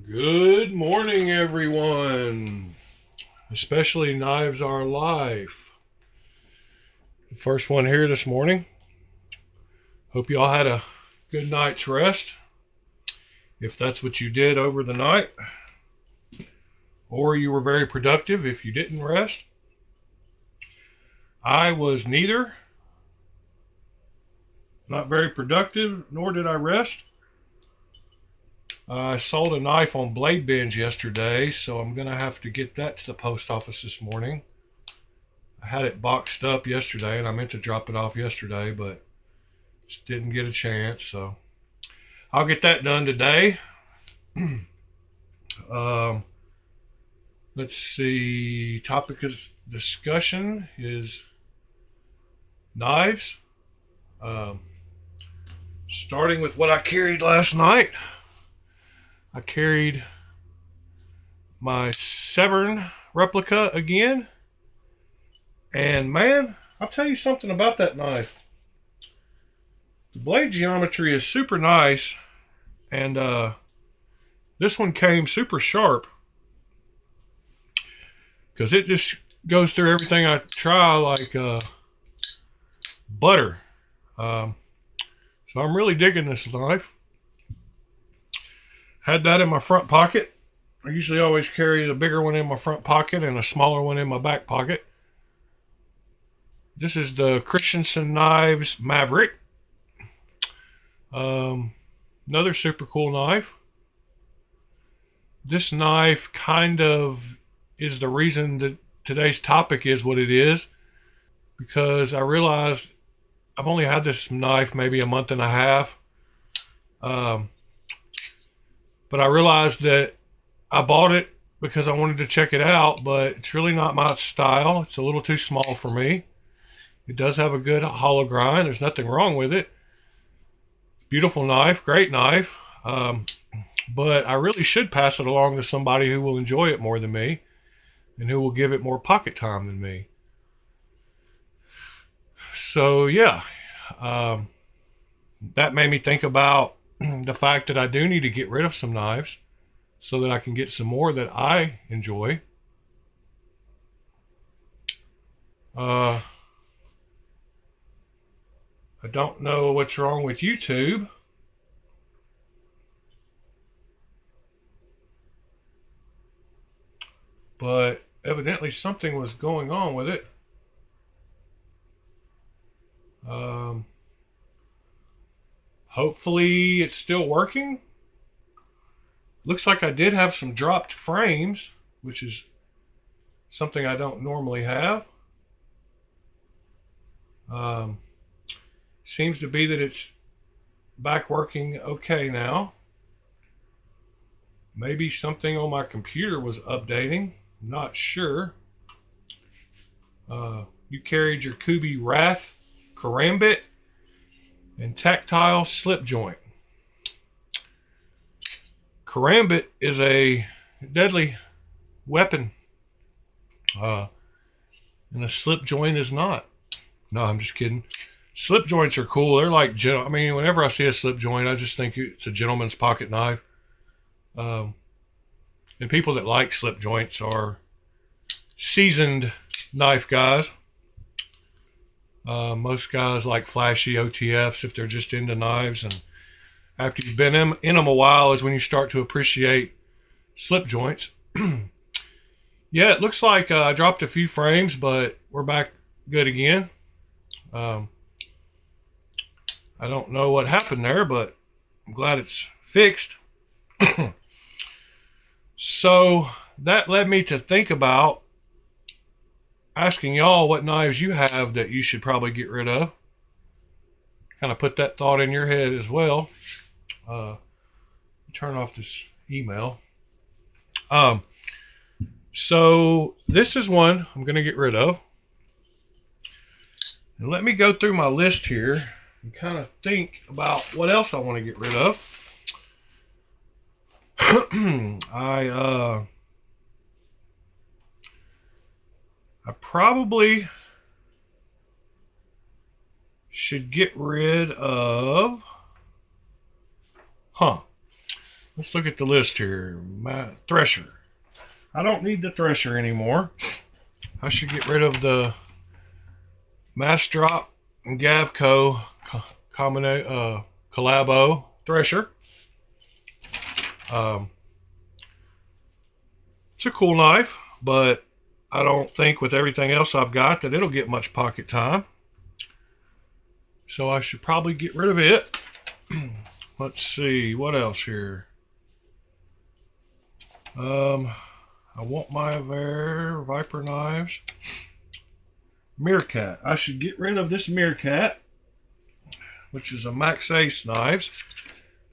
Good morning, everyone. Especially Knives Are Life. The first one here this morning. Hope you all had a good night's rest. If that's what you did over the night. Or you were very productive if you didn't rest. I was neither. Not very productive, nor did I rest. I sold a knife on Blade Binge yesterday, so I'm going to have to get that to the post office this morning. I had it boxed up yesterday, and I meant to drop it off yesterday, but just didn't get a chance, so I'll get that done today. Let's see. Topic of discussion is knives. Starting with what I carried last night. I carried my Severn replica again. And man, I'll tell you something about that knife. The blade geometry is super nice. And this one came super sharp. Because it just goes through everything I try like butter. So I'm really digging this knife. Had that in my front pocket. I usually always carry the bigger one in my front pocket and a smaller one in my back pocket. This is the Christensen Knives Maverick. Another super cool knife. This knife kind of is the reason that today's topic is what it is. Because I realized I've only had this knife maybe a month and a half. But I realized that I bought it because I wanted to check it out, but it's really not my style. It's a little too small for me. It does have a good hollow grind. There's nothing wrong with it. Beautiful knife, great knife. But I really should pass it along to somebody who will enjoy it more than me and who will give it more pocket time than me. So, yeah. That made me think about the fact that I do need to get rid of some knives so that I can get some more that I enjoy. I don't know what's wrong with YouTube. But evidently something was going on with it. Hopefully it's still working. Looks like I did have some dropped frames, which is something I don't normally have. Seems to be that it's back working okay now. Maybe something on my computer was updating. I'm not sure. You carried your Kubi Wrath Karambit and tactile slip joint. Karambit is a deadly weapon. And a slip joint is not. No, I'm just kidding. Slip joints are cool. They're like, I mean, whenever I see a slip joint, I just think it's a gentleman's pocket knife. And people that like slip joints are seasoned knife guys. Most guys like flashy OTFs if they're just into knives, and after you've been in them a while is when you start to appreciate slip joints. Yeah, it looks like I dropped a few frames, but we're back good again. I don't know what happened there, but I'm glad it's fixed. So that led me to think about asking y'all what knives you have that you should probably get rid of. Kind of put that thought in your head as well. Turn off this email. So this is one I'm going to get rid of. And let me go through my list here and kind of think about what else I want to get rid of. I probably should get rid of... let's look at the list here. My thresher. I don't need the thresher anymore. I should get rid of the Mass Drop and Gavco Collabo thresher. It's a cool knife, but I don't think with everything else I've got that it'll get much pocket time. So I should probably get rid of it. Let's see, what else here? I want my Viper knives. Meerkat. I should get rid of this Meerkat, which is a Max Ace knives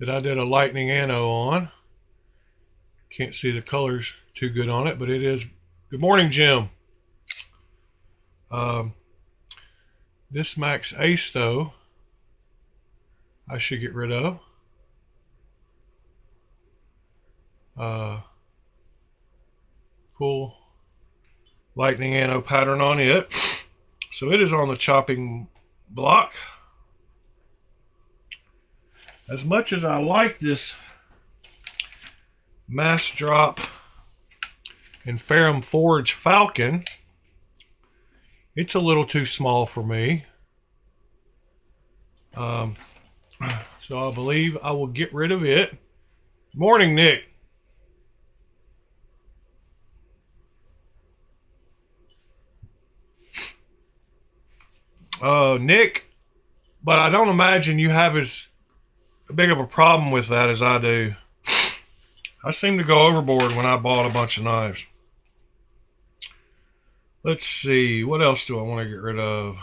that I did a lightning anno on. Can't see the colors too good on it, but it is. Good morning, Jim. This Max Ace, though, I should get rid of. Cool lightning anno pattern on it. So it is on the chopping block. As much as I like this Mass Drop and Ferrum Forge Falcon, it's a little too small for me. So I believe I will get rid of it. Morning, Nick. Nick, but I don't imagine you have as big of a problem with that as I do. I seem to go overboard when I bought a bunch of knives. Let's see, what else do I want to get rid of?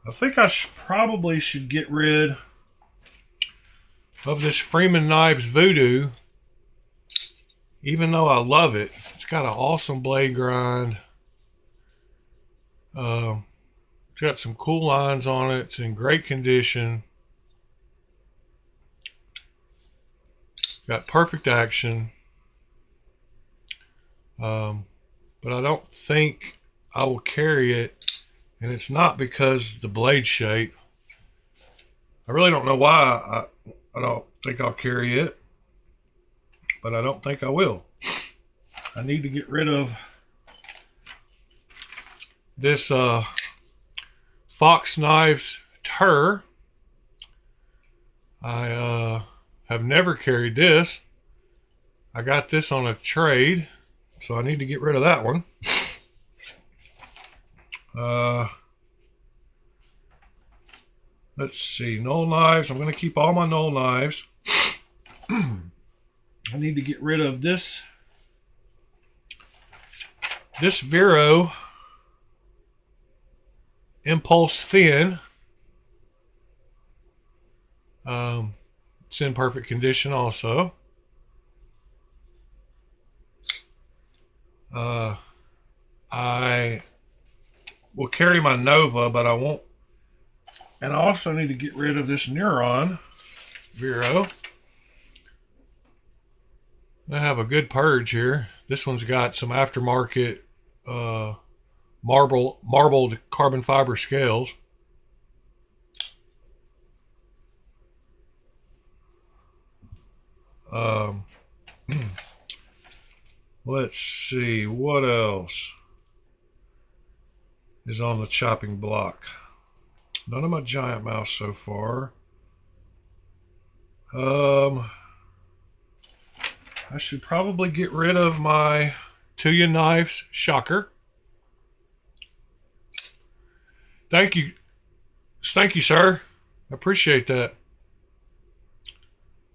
I think I probably should get rid of this Freeman Knives Voodoo, even though I love it. It's got an awesome blade grind. It's got some cool lines on it. It's in great condition. Got perfect action. But I don't think I will carry it, and it's not because the blade shape. I really don't know why I don't think I'll carry it, but I don't think I will. I need to get rid of this Fox Knives Tur. I have never carried this. I got this on a trade, so I need to get rid of that one. Let's see, Knoll knives. I'm going to keep all my Knoll knives. I need to get rid of this Vero Impulse Thin. It's in perfect condition also. I will carry my Nova, but I won't. And I also need to get rid of this Neuron Vero. I have a good purge here. This one's got some aftermarket marbled carbon fiber scales. Let's see, what else is on the chopping block? None of my giant mouse so far. I should probably get rid of my Tuya Knives shocker. Thank you, sir. I appreciate that.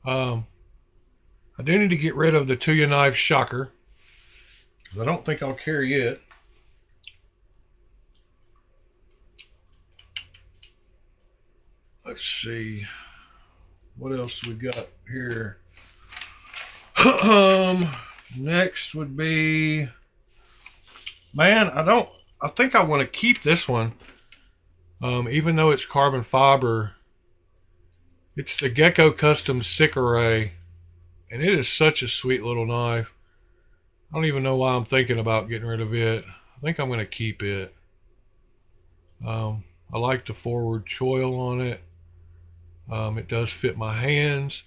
I do need to get rid of the Tuya Knives shocker. I don't think I'll carry it. Let's see. What else we got here? Next would be, man, I think I want to keep this one. Even though it's carbon fiber. It's the Gecko Custom Sick-Array. And it is such a sweet little knife. I don't even know why I'm thinking about getting rid of it. I think I'm going to keep it. I like the forward choil on it. It does fit my hands.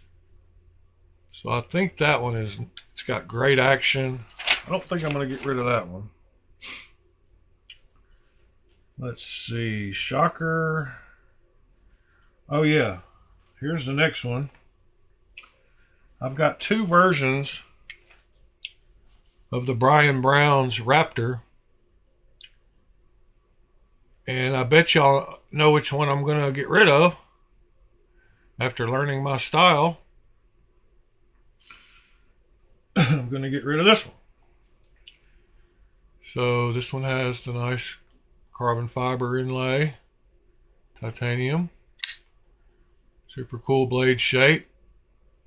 So I think that one it's got great action. I don't think I'm going to get rid of that one. Let's see, shocker. Oh yeah, here's the next one. I've got two versions of the Brian Brown's Raptor. And I bet y'all know which one I'm going to get rid of after learning my style. I'm going to get rid of this one. So this one has the nice carbon fiber inlay, titanium, super cool blade shape,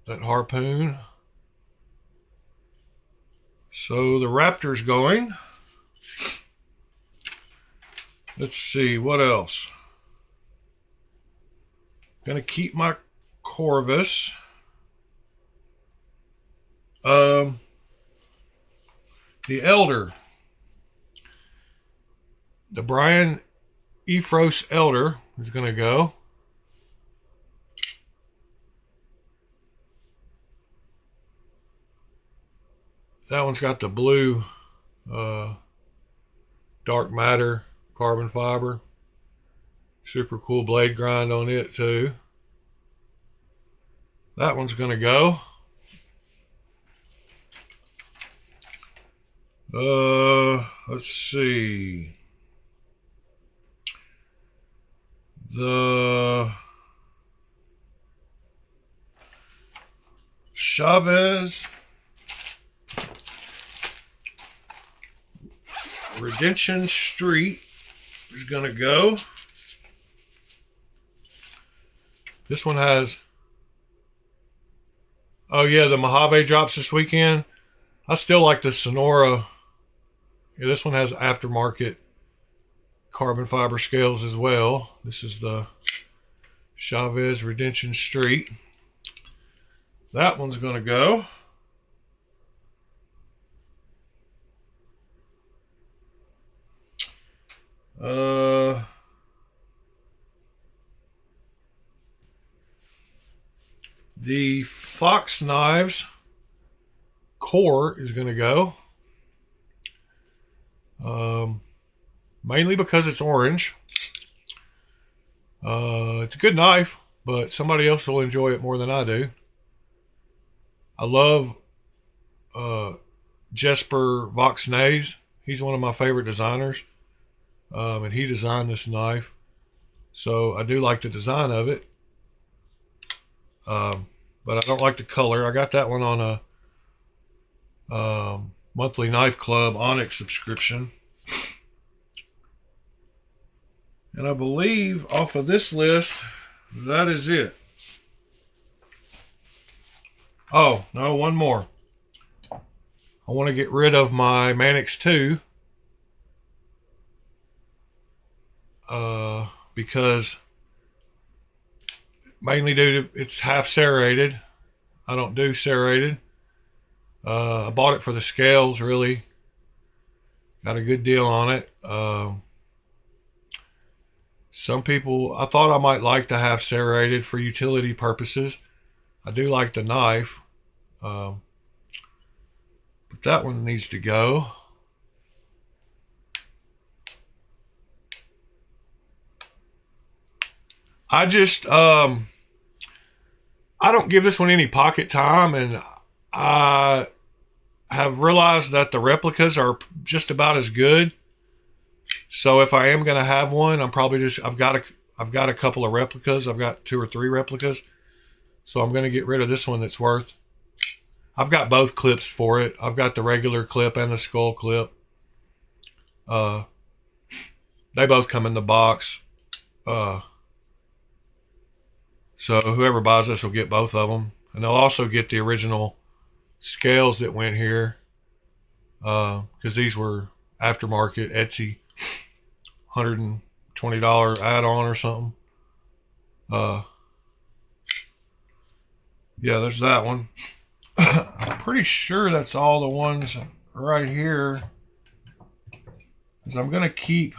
that harpoon. So the Raptor's going. Let's see, what else? Gonna keep my Corvus. The Elder. The Brian Efros Elder is gonna go. That one's got the blue dark matter carbon fiber. Super cool blade grind on it too. That one's gonna go. Let's see. The Chavez Redemption Street is going to go. This one has, oh yeah, the Mojave drops this weekend. I still like the Sonora. Yeah, this one has aftermarket carbon fiber scales as well. This is the Chavez Redemption Street. That one's going to go. The Fox Knives core is going to go. Mainly because it's orange. It's a good knife, but somebody else will enjoy it more than I do. I love Jesper Vox Knives. He's one of my favorite designers. And he designed this knife. So I do like the design of it. But I don't like the color. I got that one on a monthly Knife Club Onyx subscription. And I believe off of this list, that is it. Oh, no, one more. I want to get rid of my Manix 2. Because mainly due to it's half serrated. I don't do serrated. I bought it for the scales, really. Got a good deal on it. Some people, I thought I might like to have serrated for utility purposes. I do like the knife. But that one needs to go. I just, I don't give this one any pocket time, and I have realized that the replicas are just about as good. So if I am going to have one, I'm probably just, I've got a couple of replicas. I've got 2 or 3 replicas. So I'm going to get rid of this one that's worth. I've got both clips for it. I've got the regular clip and the skull clip. They both come in the box. So whoever buys this will get both of them. And they'll also get the original scales that went here. Because these were aftermarket Etsy $120 add-on or something. Yeah, there's that one. I'm pretty sure that's all the ones right here. Because I'm going to keep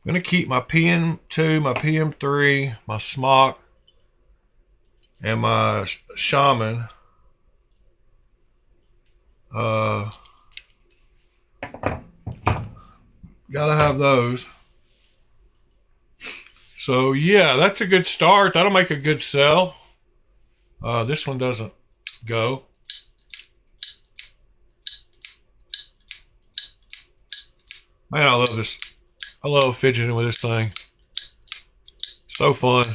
I'm going to keep my PM2, my PM3, my smock, and my shaman. Gotta have those. So yeah, that's a good start. That'll make a good sell. This one doesn't go. Man, I love this. I love fidgeting with this thing. So fun.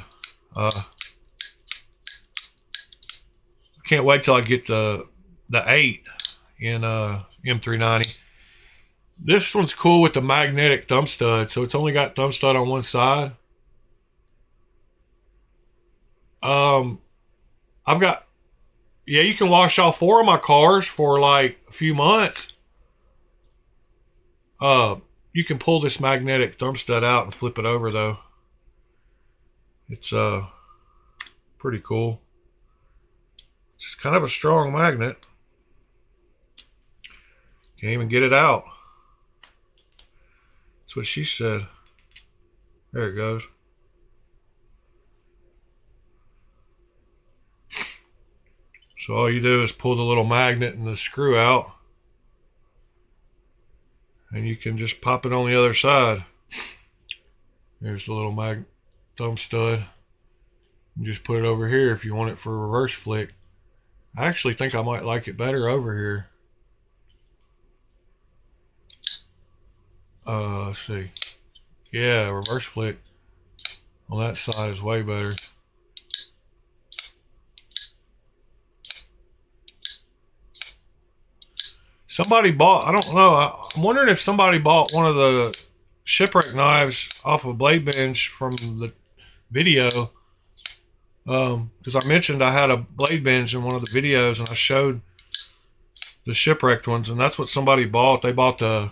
Can't wait till I get the 8 in M390. This one's cool with the magnetic thumb stud, so it's only got thumb stud on one side. I've got, yeah, you can wash all 4 of my cars for like a few months. You can pull this magnetic thumb stud out and flip it over though. It's pretty cool. It's kind of a strong magnet. Can't even get it out. That's what she said. There it goes. So all you do is pull the little magnet and the screw out, and you can just pop it on the other side. There's the little thumb stud. You just put it over here if you want it for a reverse flick. I actually think I might like it better over here. Let's see. Yeah, reverse flick on that side is way better. Somebody bought, I don't know, I'm wondering if somebody bought one of the shipwreck knives off of Blade Bench from the video. Because I mentioned I had a Blade Bench in one of the videos and I showed the shipwrecked ones, and that's what somebody bought. They bought the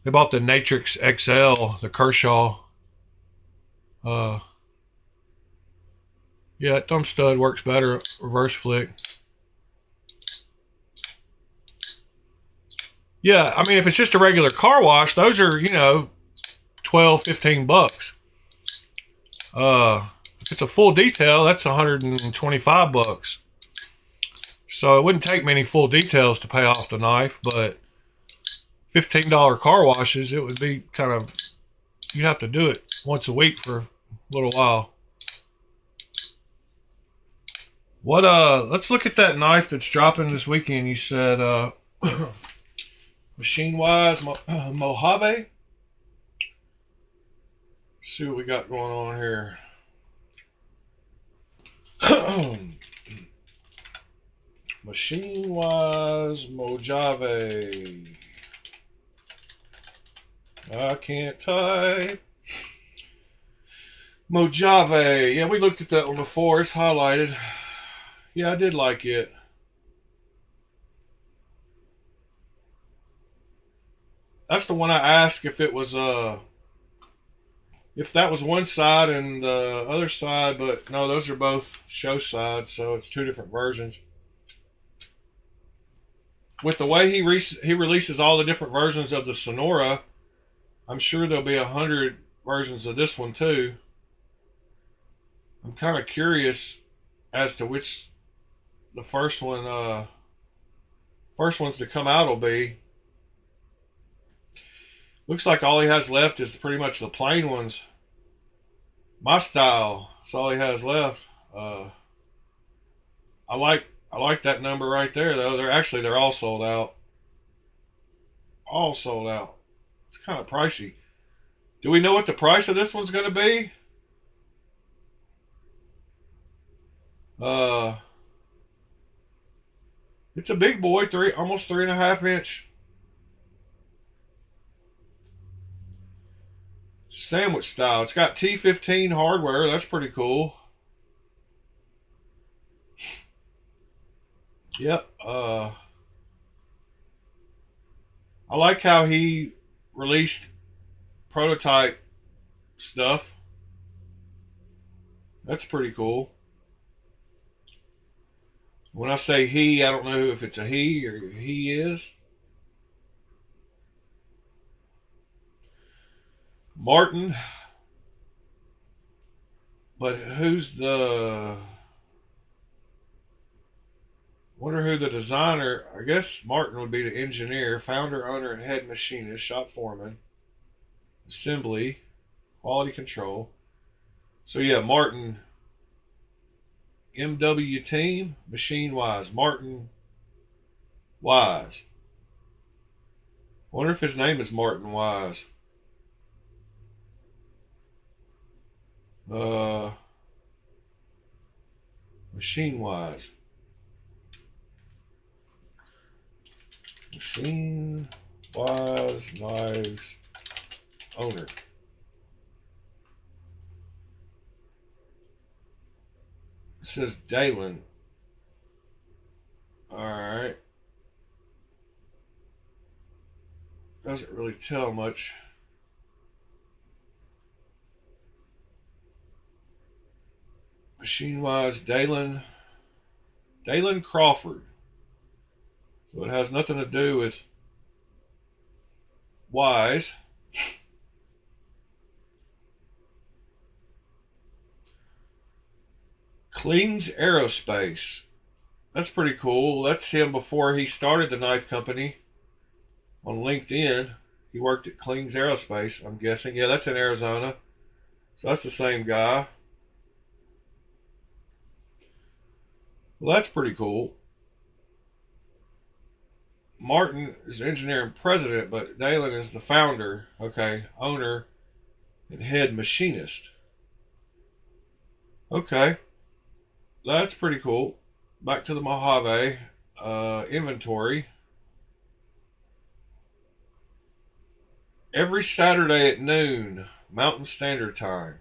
Natrix XL, the Kershaw. Yeah, thumb stud works better, reverse flick. Yeah, I mean, if it's just a regular car wash, those are, you know, 12, 15 bucks. If it's a full detail, that's 125 bucks. So it wouldn't take many full details to pay off the knife, but $15 car washes, it would be kind of, you'd have to do it once a week for a little while. What, let's look at that knife that's dropping this weekend. You said, machine-wise, Mojave. Let's see what we got going on here. Machine-wise, Mojave. I can't type. Mojave. Yeah, we looked at that one before. It's highlighted. Yeah, I did like it. That's the one I asked if it was if that was one side and the other side, but no, those are both show sides, so it's 2 different versions. With the way he releases all the different versions of the Sonora, I'm sure there'll be 100 versions of this one too. I'm kind of curious as to which the first ones to come out will be. Looks like all he has left is pretty much the plain ones. My style. That's all he has left. I like that number right there though. They're all sold out. All sold out. It's kind of pricey. Do we know what the price of this one's going to be? It's a big boy, almost 3.5 inch. Sandwich style. It's got T15 hardware. That's pretty cool. Yep. I like how he released prototype stuff. That's pretty cool. When I say he, I don't know if it's a he or he is. Martin, but who's the? Wonder who the designer. I guess Martin would be the engineer, founder, owner, and head machinist, shop foreman, assembly, quality control. So yeah, Martin, MW team, machine wise, Martin Wise. Wonder if his name is Martin Wise. Uh, Machine Wise. Machine Wise Knives owner. It says Dalen. Alright. Doesn't really tell much. Machine Wise Dalen Crawford. So it has nothing to do with Wise. Kling's Aerospace. That's pretty cool. That's him before he started the knife company. On LinkedIn, he worked at Kling's Aerospace, I'm guessing. Yeah, that's in Arizona. So that's the same guy. Well, that's pretty cool. Martin is the engineer and president, but Dalen is the founder, okay, owner, and head machinist. Okay, that's pretty cool. Back to the Mojave inventory. Every Saturday at noon, Mountain Standard Time.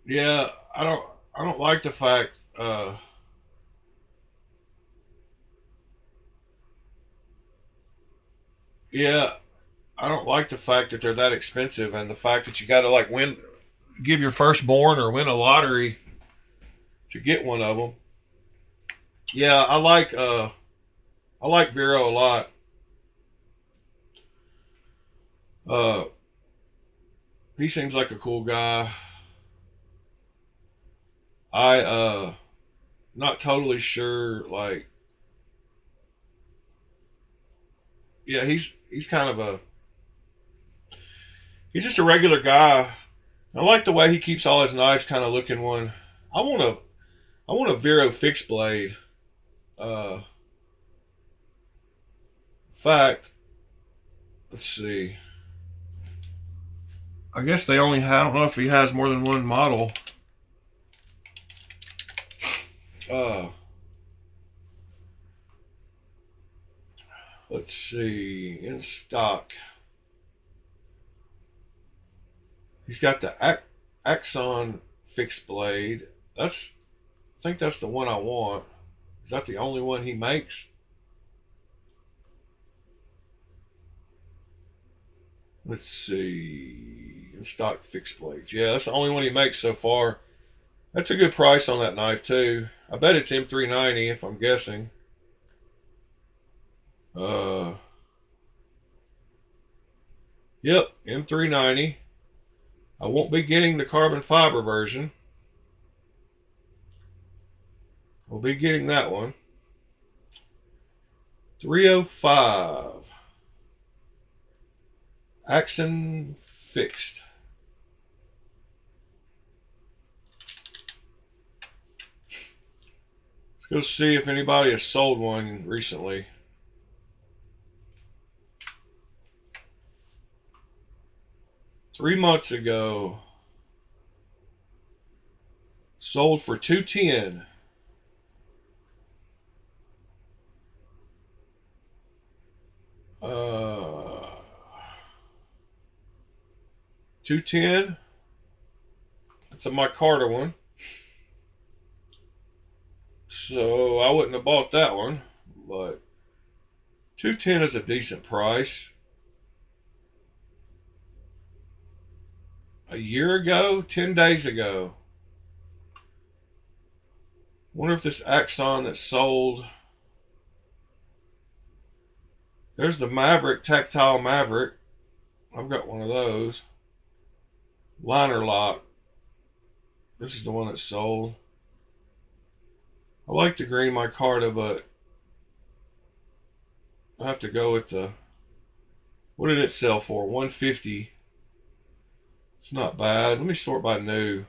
Yeah, I don't like the fact yeah, I don't like the fact that they're that expensive and the fact that you got to like give your firstborn or win a lottery to get one of them. Yeah, I like Vero a lot. Uh he seems like a cool guy. I not totally sure like yeah, he's kind of a he's just a regular guy. I like the way he keeps all his knives kind of looking one. I want a I want a Vero fixed blade. In fact, let's see. I guess they only have, I don't know if he has more than one model. Uh, let's see. In stock, he's got the Axon fixed blade. I think that's the one I want. Is that the only one he makes? Let's see. In stock fixed blades. Yeah, that's the only one he makes so far. That's a good price on that knife too. I bet it's M390 if I'm guessing. Uh, yep, M390. I won't be getting the carbon fiber version. We'll be getting that one. 305. Axon fixed. Let's go see if anybody has sold one recently. Three months ago. Sold for $210. Uh, 210. That's a micarta one. So I wouldn't have bought that one, but 210 is a decent price. A year ago, 10 days ago. Wonder if this Axon that's sold. There's the Maverick, Tactile Maverick. I've got one of those. Liner lock. This is the one that's sold. I like the green micarta, but I have to go with the. What did it sell for? $150. It's not bad. Let me sort by new.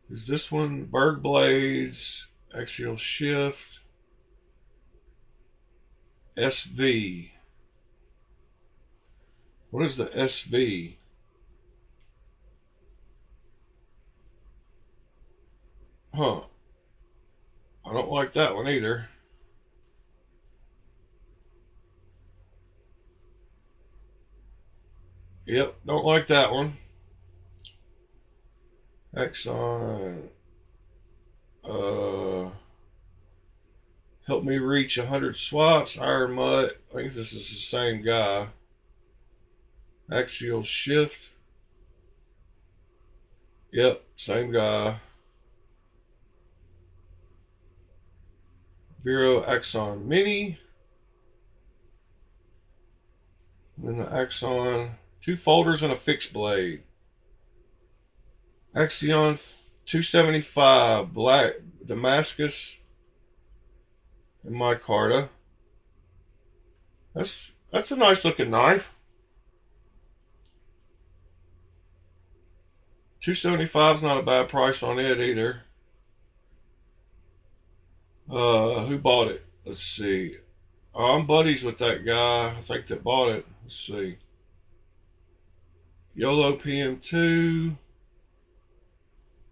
Is this one Berg Blades, Axial Shift, SV? What is the SV? Huh. I don't like that one either. Yep, don't like that one. Exxon. Help me reach 100 swats. Iron Mutt. I think this is the same guy. Axial Shift. Yep, same guy. Vero Axon Mini. And then the Axon. 2 folders and a fixed blade. Axion 275 black Damascus and micarta. That's a nice looking knife. 275 is not a bad price on it either. Who bought it? Let's see. I'm buddies with that guy. I think that bought it. Let's see. YOLO PM2.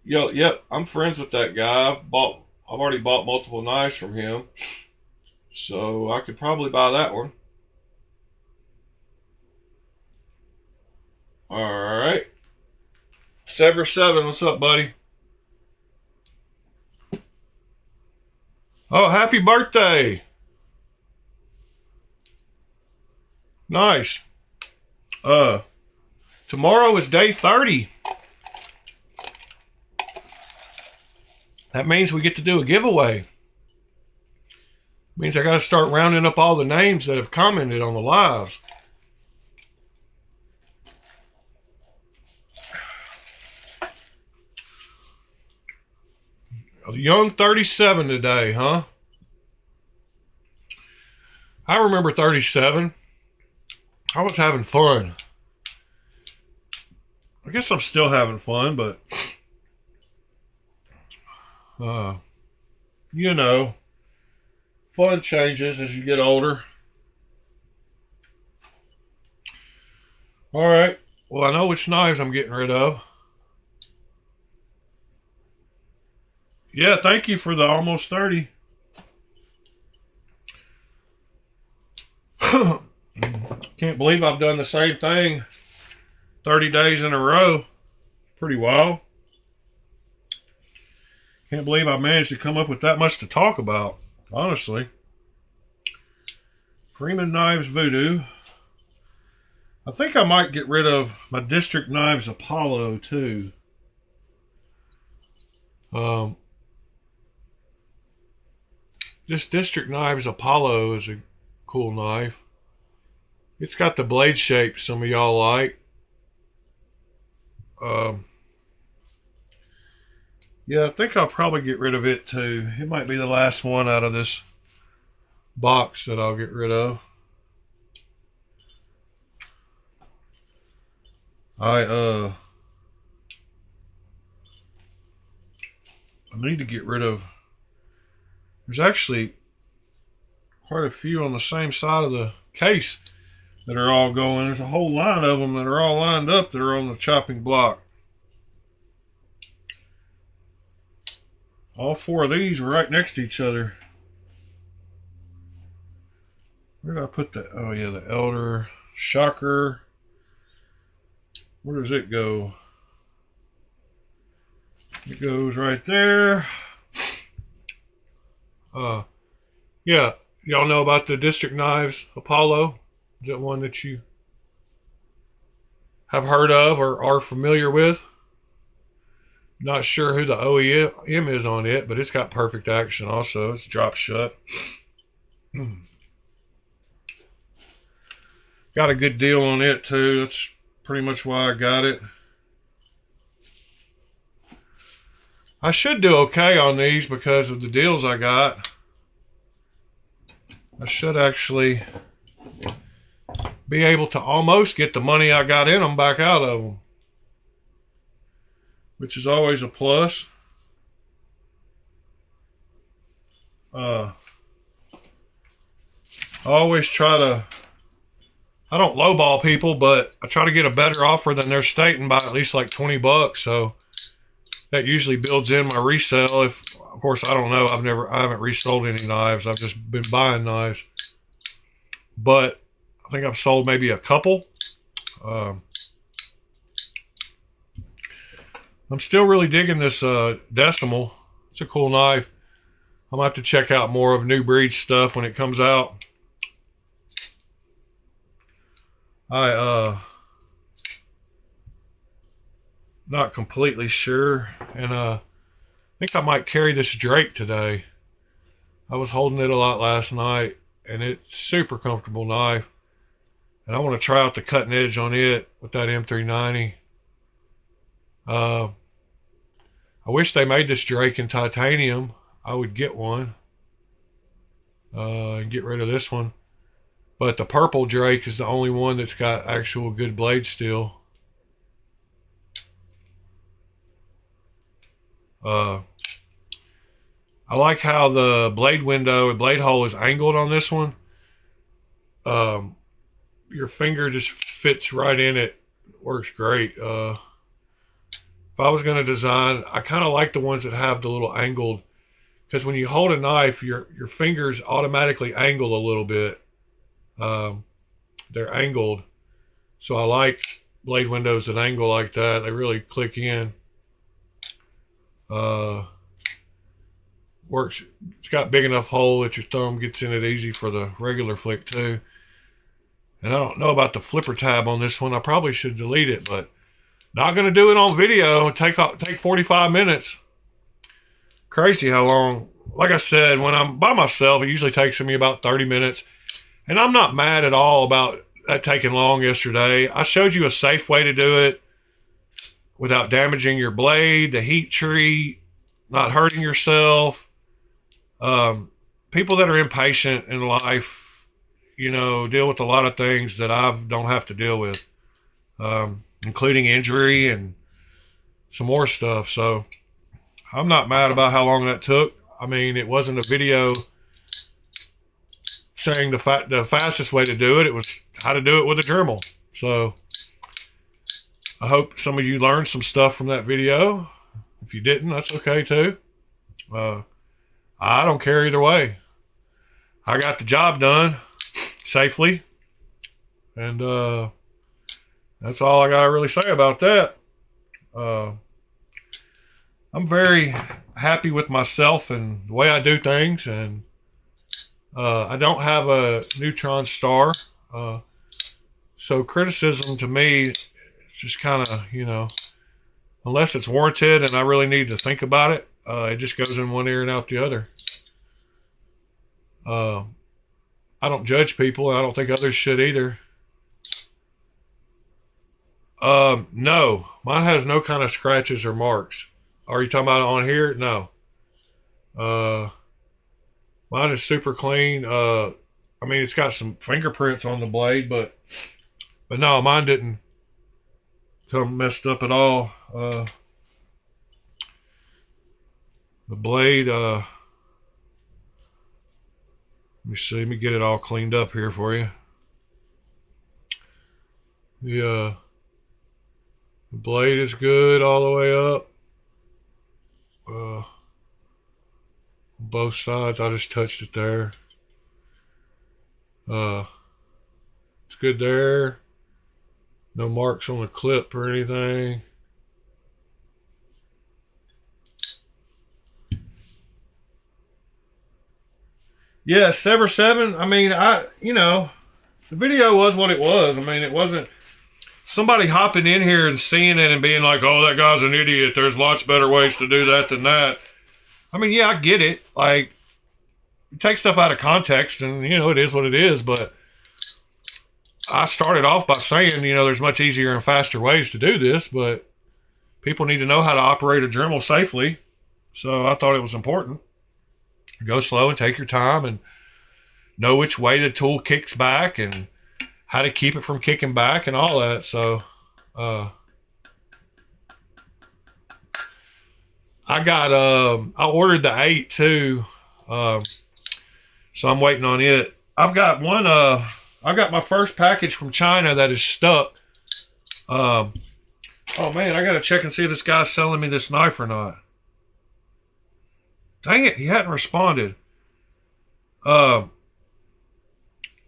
Yep, I'm friends with that guy. I've already bought multiple knives from him, so I could probably buy that one. All right, Sever7, what's up, buddy? Oh, happy birthday! Nice. Tomorrow is day 30. That means we get to do a giveaway. Means I got to start rounding up all the names that have commented on the lives. A young 37 today, huh? I remember 37. I was having fun. I guess I'm still having fun, but you know, fun changes as you get older. All right. Well, I know which knives I'm getting rid of. Yeah, thank you for the almost 30. Can't believe I've done the same thing 30 days in a row. Pretty wild. Can't believe I managed to come up with that much to talk about, honestly. Freeman Knives Voodoo. I think I might get rid of my District Knives Apollo, too. This District Knives Apollo is a cool knife. It's got the blade shape some of y'all like. Yeah, I think I'll probably get rid of it too. It might be the last one out of this box that I'll get rid of. I need to get rid of. There's actually quite a few on the same side of the case that are all going. There's a whole line of them that are all lined up that are on the chopping block. All 4 of these are right next to each other. Where did I put that? Oh yeah, the Elder Shocker. Where does it go? It goes right there. Yeah, y'all know about the District Knives Apollo? Is that one that you have heard of or are familiar with. Not sure who the OEM is on it, but it's got perfect action also. It's drop shut. Got a good deal on it too. That's pretty much why I got it. I should do okay on these because of the deals I got. I should actually be able to almost get the money I got in them back out of them, which is always a plus. I always try to, I don't lowball people, but I try to get a better offer than they're stating by at least like 20 bucks. So that usually builds in my resale. If, of course, I don't know. I haven't resold any knives. I've just been buying knives. But I think I've sold maybe a couple. I'm still really digging this decimal. It's a cool knife. I'm gonna have to check out more of New Breed stuff when it comes out. Not completely sure, and I think I might carry this Drake today. I was holding it a lot last night, and it's a super comfortable knife, and I want to try out the cutting edge on it with that M390. I wish they made this Drake in titanium. I would get one and get rid of this one, but the purple Drake is the only one that's got actual good blade steel. I like how the blade hole is angled on this one. Your finger just fits right in it. Works great. If I was going to design, I kind of like the ones that have the little angled, because when you hold a knife, your fingers automatically angle a little bit. They're angled. So I like blade windows that angle like that. They really click in. Works. It's got big enough hole that your thumb gets in it easy for the regular flick too. And I don't know about the flipper tab on this one. I probably should delete it, but not going to do it on video. Take 45 minutes. Crazy how long. Like I said, when I'm by myself, it usually takes me about 30 minutes. And I'm not mad at all about that taking long yesterday. I showed you a safe way to do it without damaging your blade, the heat treat, not hurting yourself. People that are impatient in life, deal with a lot of things that I don't have to deal with, including injury and some more stuff. So I'm not mad about how long that took. I mean, it wasn't a video saying the fastest way to do it. It was how to do it with a Dremel. So I hope some of you learned some stuff from that video. If you didn't, that's okay too. I don't care either way. I got the job done safely, and that's all I gotta really say about that. I'm very happy with myself and the way I do things, and I don't have a neutron star, so criticism to me is just kind of, unless it's warranted and I really need to think about it, it just goes in one ear and out the other. I don't judge people, and I don't think others should either. No, mine has no kind of scratches or marks. Are you talking about it on here? No. Mine is super clean. I mean, it's got some fingerprints on the blade, but no, mine didn't come messed up at all. The blade, let me see, let me get it all cleaned up here for you. The blade is good all the way up. Both sides, I just touched it there. It's good there. No marks on the clip or anything. Yeah, Sever 7. I mean, the video was what it was. I mean, it wasn't somebody hopping in here and seeing it and being like, oh, that guy's an idiot. There's lots better ways to do that than that. I mean, yeah, I get it. Like, you take stuff out of context and, you know, it is what it is. But I started off by saying, you know, there's much easier and faster ways to do this, but people need to know how to operate a Dremel safely. So I thought it was important. Go slow and take your time and know which way the tool kicks back and how to keep it from kicking back and all that. So I ordered the 8 too. So I'm waiting on it. I've got my first package from China that is stuck. Oh man, I gotta check and see if this guy's selling me this knife or not. Dang it, he hadn't responded.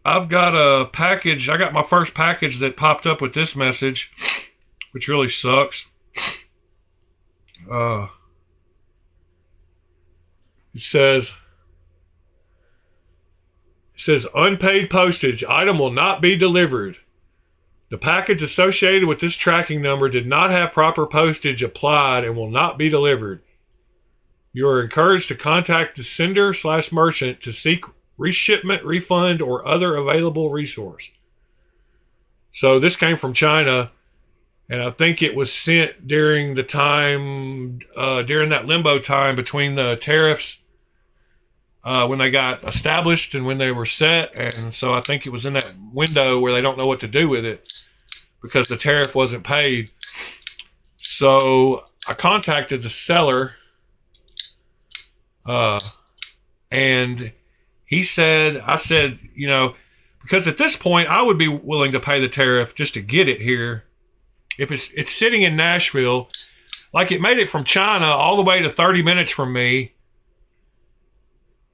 I've got a package. I got my first package that popped up with this message, which really sucks. It says unpaid postage. Item will not be delivered. The package associated with this tracking number did not have proper postage applied and will not be delivered. You are encouraged to contact the sender/merchant to seek reshipment, refund, or other available resource. So this came from China, and I think it was sent during the time, during that limbo time between the tariffs when they got established and when they were set. And so I think it was in that window where they don't know what to do with it because the tariff wasn't paid. So I contacted the seller, and I said, you know, because at this point I would be willing to pay the tariff just to get it here. If it's sitting in Nashville, like it made it from China all the way to 30 minutes from me,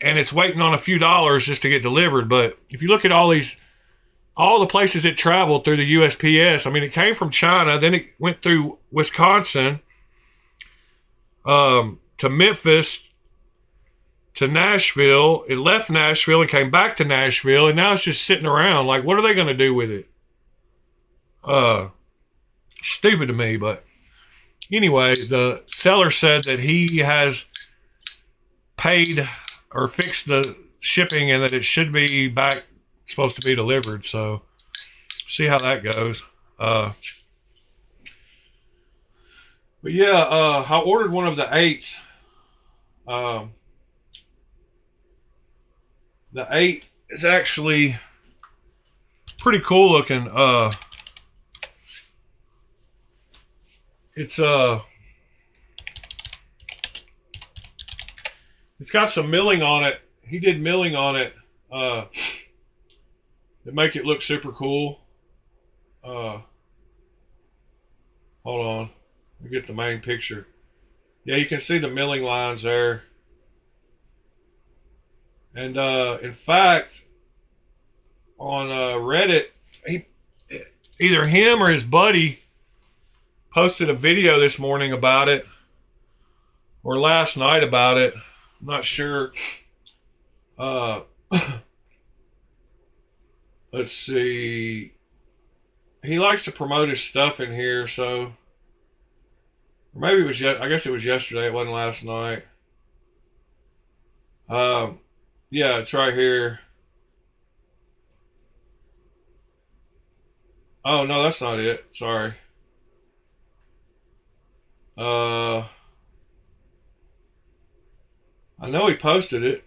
and it's waiting on a few dollars just to get delivered. But if you look at all the places it traveled through the USPS, I mean, it came from China, then it went through Wisconsin, to Memphis, to Nashville. It left Nashville and came back to Nashville, and now it's just sitting around. Like, what are they going to do with it? Stupid to me. But anyway, the seller said that he has paid or fixed the shipping and that it should be back, supposed to be delivered. So see how that goes. But yeah, I ordered one of the 8s. The 8 is actually pretty cool looking. It's got some milling on it. He did milling on it that make it look super cool. Hold on, let me get the main picture. Yeah, you can see the milling lines there. And in fact, on Reddit, either him or his buddy posted a video this morning about it, or last night about it. I'm not sure. Let's see. He likes to promote his stuff in here, so maybe it was I guess it was yesterday. It wasn't last night. Yeah, it's right here. Oh, no, that's not it. Sorry. I know he posted it.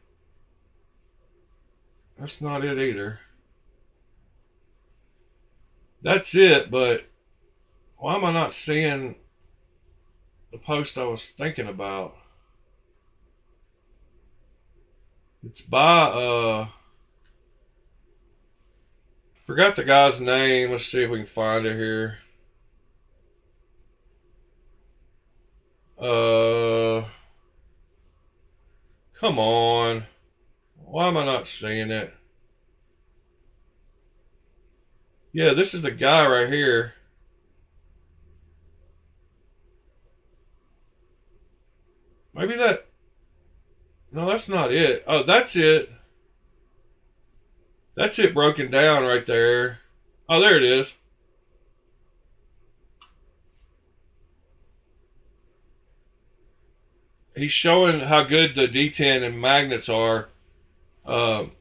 That's not it either. That's it, but why am I not seeing the post I was thinking about? It's by, forgot the guy's name. Let's see if we can find it here. Come on. Why am I not seeing it? Yeah, this is the guy right here. Maybe that... No, that's not it. Oh, that's it. That's it broken down right there. Oh, there it is. he's showing how good the detent and magnets are, and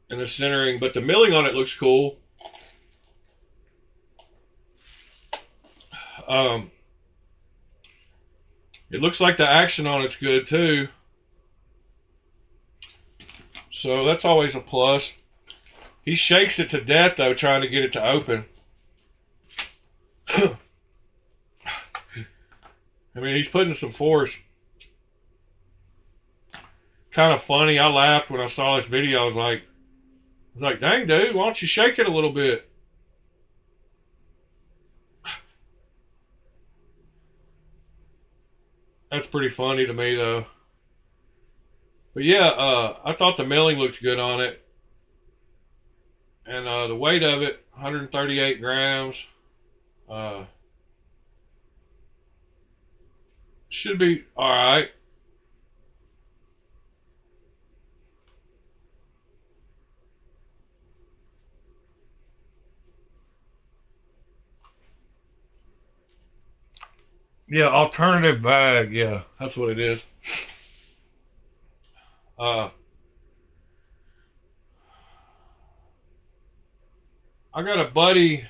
the centering, but the milling on it looks cool. It looks like the action on it's good too. So that's always a plus. He shakes it to death though, trying to get it to open. I mean, he's putting some force. Kind of funny. I laughed when I saw this video. I was like, dang dude, why don't you shake it a little bit? That's pretty funny to me though. But yeah, I thought the milling looked good on it. And the weight of it, 138 grams. Should be alright. Yeah, alternative bag. Yeah, that's what it is. I got a buddy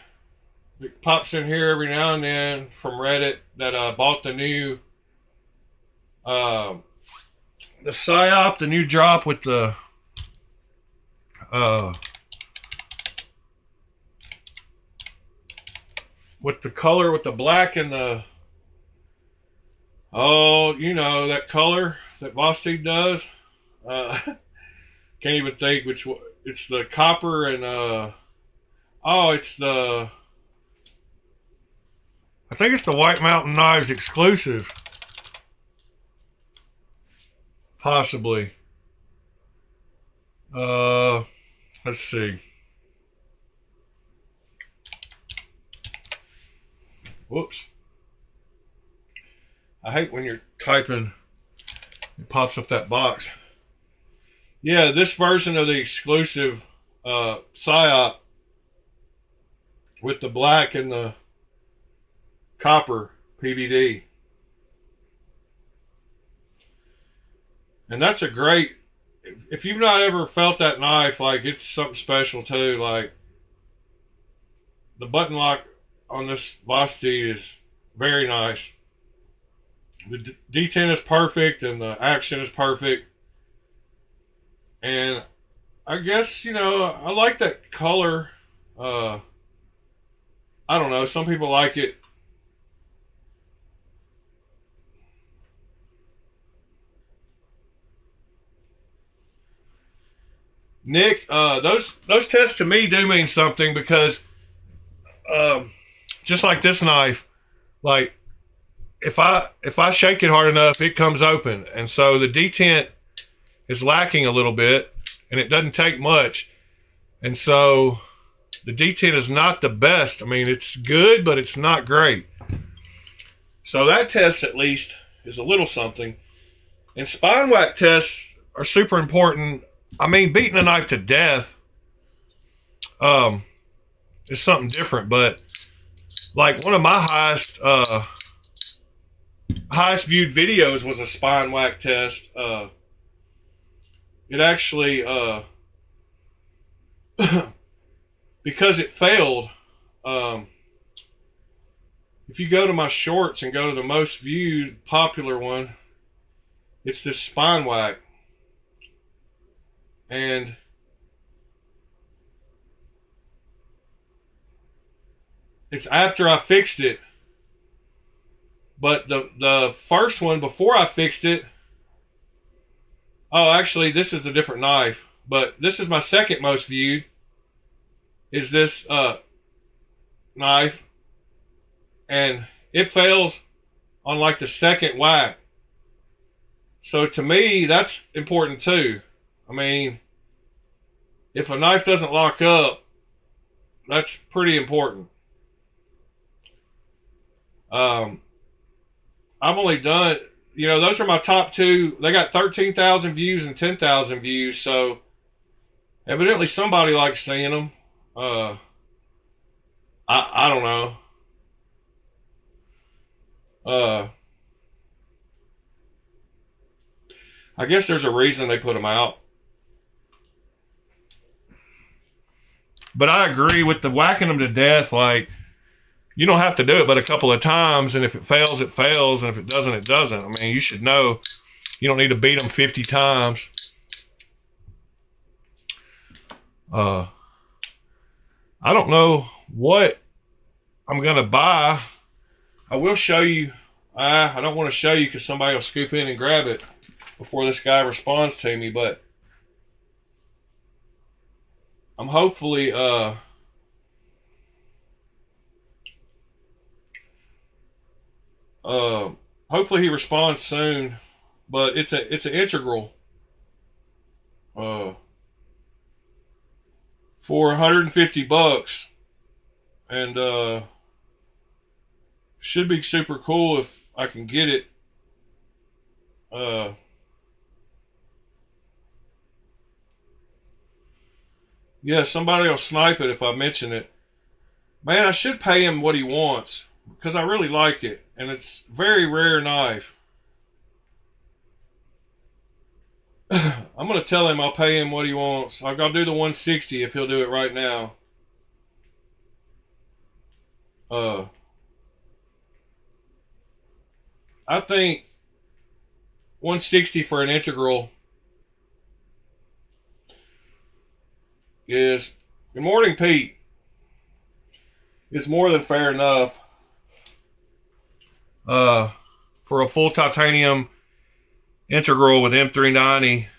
that pops in here every now and then from Reddit that bought the new the PSYOP, the new drop with the color, with the black and the, oh, you know, that color that Vostok does. Can't even think which one. It's the copper and it's the, I think it's the White Mountain Knives exclusive. Possibly. Let's see. Whoops. I hate when you're typing, it pops up that box. Yeah, this version of the exclusive PSYOP with the black and the copper PVD. And that's a great, if you've not ever felt that knife, like, it's something special too. Like, the button lock on this Vostok is very nice. The detent is perfect and the action is perfect. And I guess, you know, I like that color. I don't know. Some people like it. Nick, those tests to me do mean something, because just like this knife, like, if I shake it hard enough, it comes open. And so the detent is lacking a little bit, and it doesn't take much. And so the detent is not the best. I mean, it's good, but it's not great. So that test at least is a little something. And spine whack tests are super important. I mean, beating a knife to death is something different. But like, one of my highest viewed videos was a spine whack test. It actually, because it failed, if you go to my shorts and go to the most viewed popular one, it's this spine whack. And it's after I fixed it. But the first one, before I fixed it, oh, actually, this is a different knife. But this is my second most viewed, is this knife. And it fails on like the second whack. So to me, that's important too. I mean, if a knife doesn't lock up, that's pretty important. I've only done, you know, those are my top two. They got 13,000 views and 10,000 views. So evidently somebody likes seeing them. I don't know. I guess there's a reason they put them out. But I agree with the whacking them to death. Like, you don't have to do it but a couple of times, and if it fails, it fails, and if it doesn't, it doesn't. I mean, you should know. You don't need to beat them 50 times. I don't know what I'm going to buy. I will show you. I don't want to show you because somebody will scoop in and grab it before this guy responds to me, but I'm hopefully hopefully he responds soon. But it's an integral for $150, and should be super cool if I can get it. Yeah, somebody will snipe it if I mention it. Man, I should pay him what he wants because I really like it, and it's a very rare knife. I'm going to tell him I'll pay him what he wants. I'll do the 160 if he'll do it right now. I think 160 for an integral is, good morning, Pete, is more than fair enough. For a full titanium integral with M390, I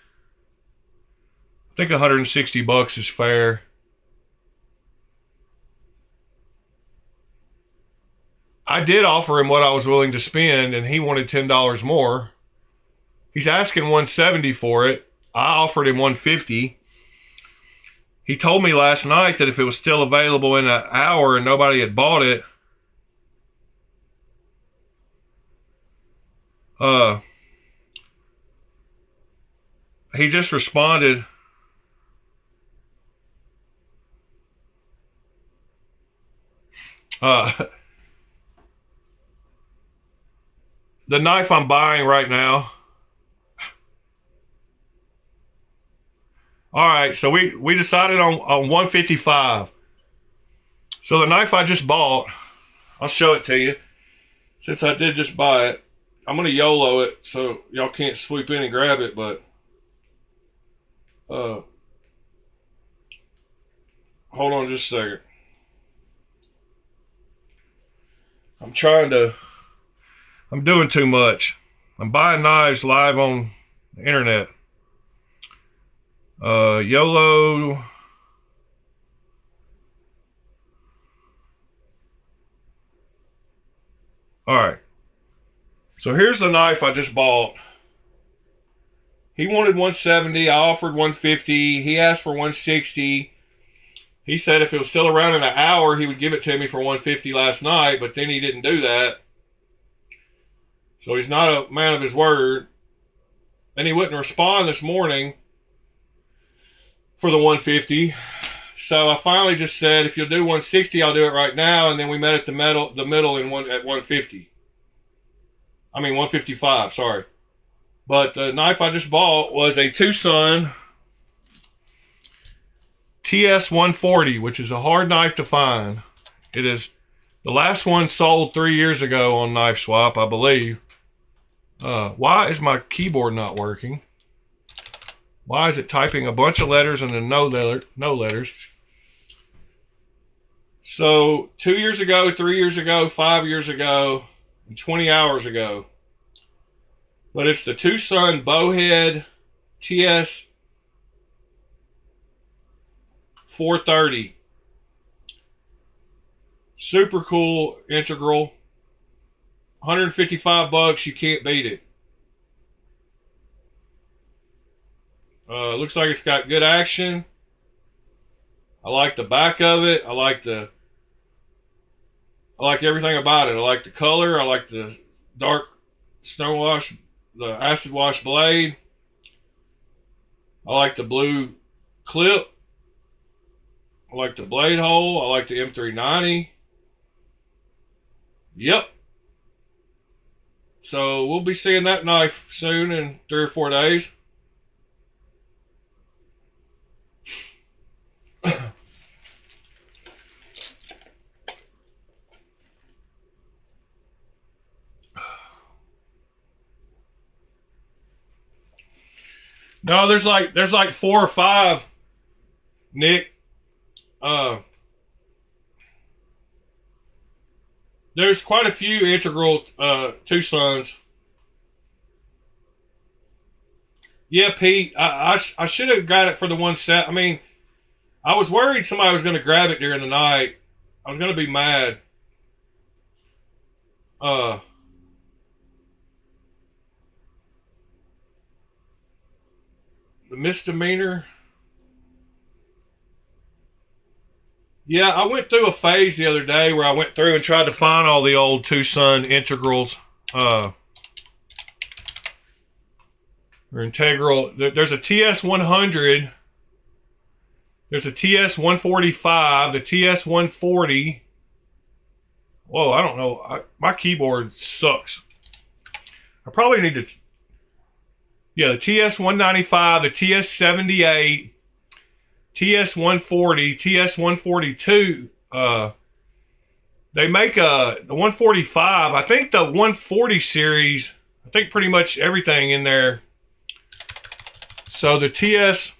think $160 is fair. I did offer him what I was willing to spend, and he wanted $10 more. He's asking $170 for it. I offered him $150. He told me last night that if it was still available in an hour and nobody had bought it, he just responded. The knife I'm buying right now. All right, so we decided on 155. So the knife I just bought, I'll show it to you. Since I did just buy it, I'm going to YOLO it so y'all can't swoop in and grab it, but hold on just a second. I'm doing too much. I'm buying knives live on the internet. YOLO. All right. So here's the knife I just bought. He wanted 170. I offered 150. He asked for 160. He said if it was still around in an hour, he would give it to me for 150 last night, but then he didn't do that. So he's not a man of his word. And he wouldn't respond this morning for the 150. So I finally just said, if you'll do 160, I'll do it right now. And then we met at the middle at 150. I mean 155, sorry. But the knife I just bought was a Tucson TS140, which is a hard knife to find. It is the last one sold 3 years ago on Knife Swap, I believe. Why is my keyboard not working? Why is it typing a bunch of letters and then no letters? So 2 years ago, 3 years ago, 5 years ago, and 20 hours ago. But it's the Tucson Bowhead TS 430. Super cool integral. $155, you can't beat it. Looks like it's got good action. I like the back of it. I like everything about it. I like the color. I like the dark snow wash, the acid wash blade. I like the blue clip. I like the blade hole. I like the M390. Yep. So we'll be seeing that knife soon in 3 or 4 days. No, there's like 4 or 5, Nick. There's quite a few integral Tucson's. Yeah, Pete. I should have got it for the one set. I mean, I was worried somebody was going to grab it during the night. I was going to be mad. The misdemeanor. Yeah, I went through a phase the other day where I went through and tried to find all the old Tucson integrals. Or integral. There's a TS100. There's a TS145, the TS140. Whoa, I don't know. My keyboard sucks. I probably need to... Yeah, the TS195, the TS78, TS140, TS142. They make the 145. I think the 140 series, I think pretty much everything in there. So the TS...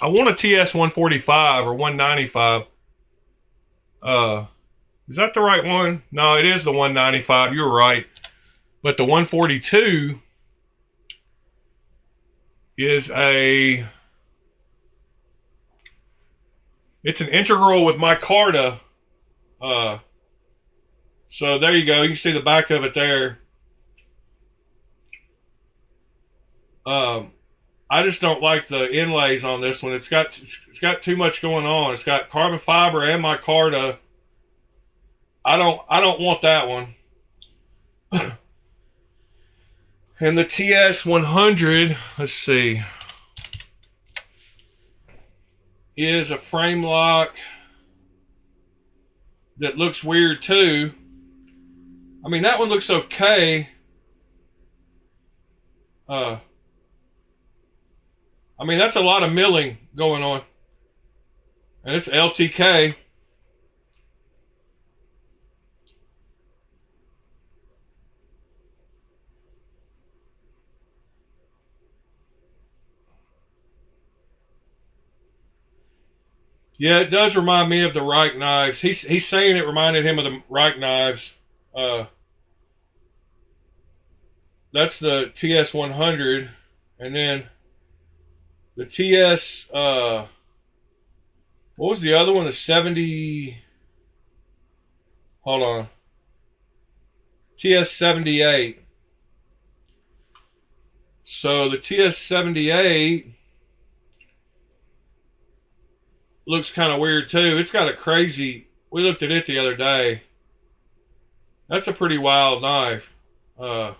I want a TS145 or 195. Is that the right one? No, it is the 195. You're right. But the 142 is it's an integral with micarta. So there you go. You can see the back of it there. I just don't like the inlays on this one. It's got too much going on. It's got carbon fiber and micarta. I don't want that one. And the TS100, let's see, is a frame lock that looks weird too. I mean, that one looks okay. I mean, that's a lot of milling going on. And it's LTK. Yeah, it does remind me of the Reich knives. He's saying it reminded him of the Reich knives. That's the TS100. And then the TS, what was the other one? The 70, hold on. TS78. So the TS78 looks kind of weird too. It's got a crazy, we looked at it the other day. That's a pretty wild knife. At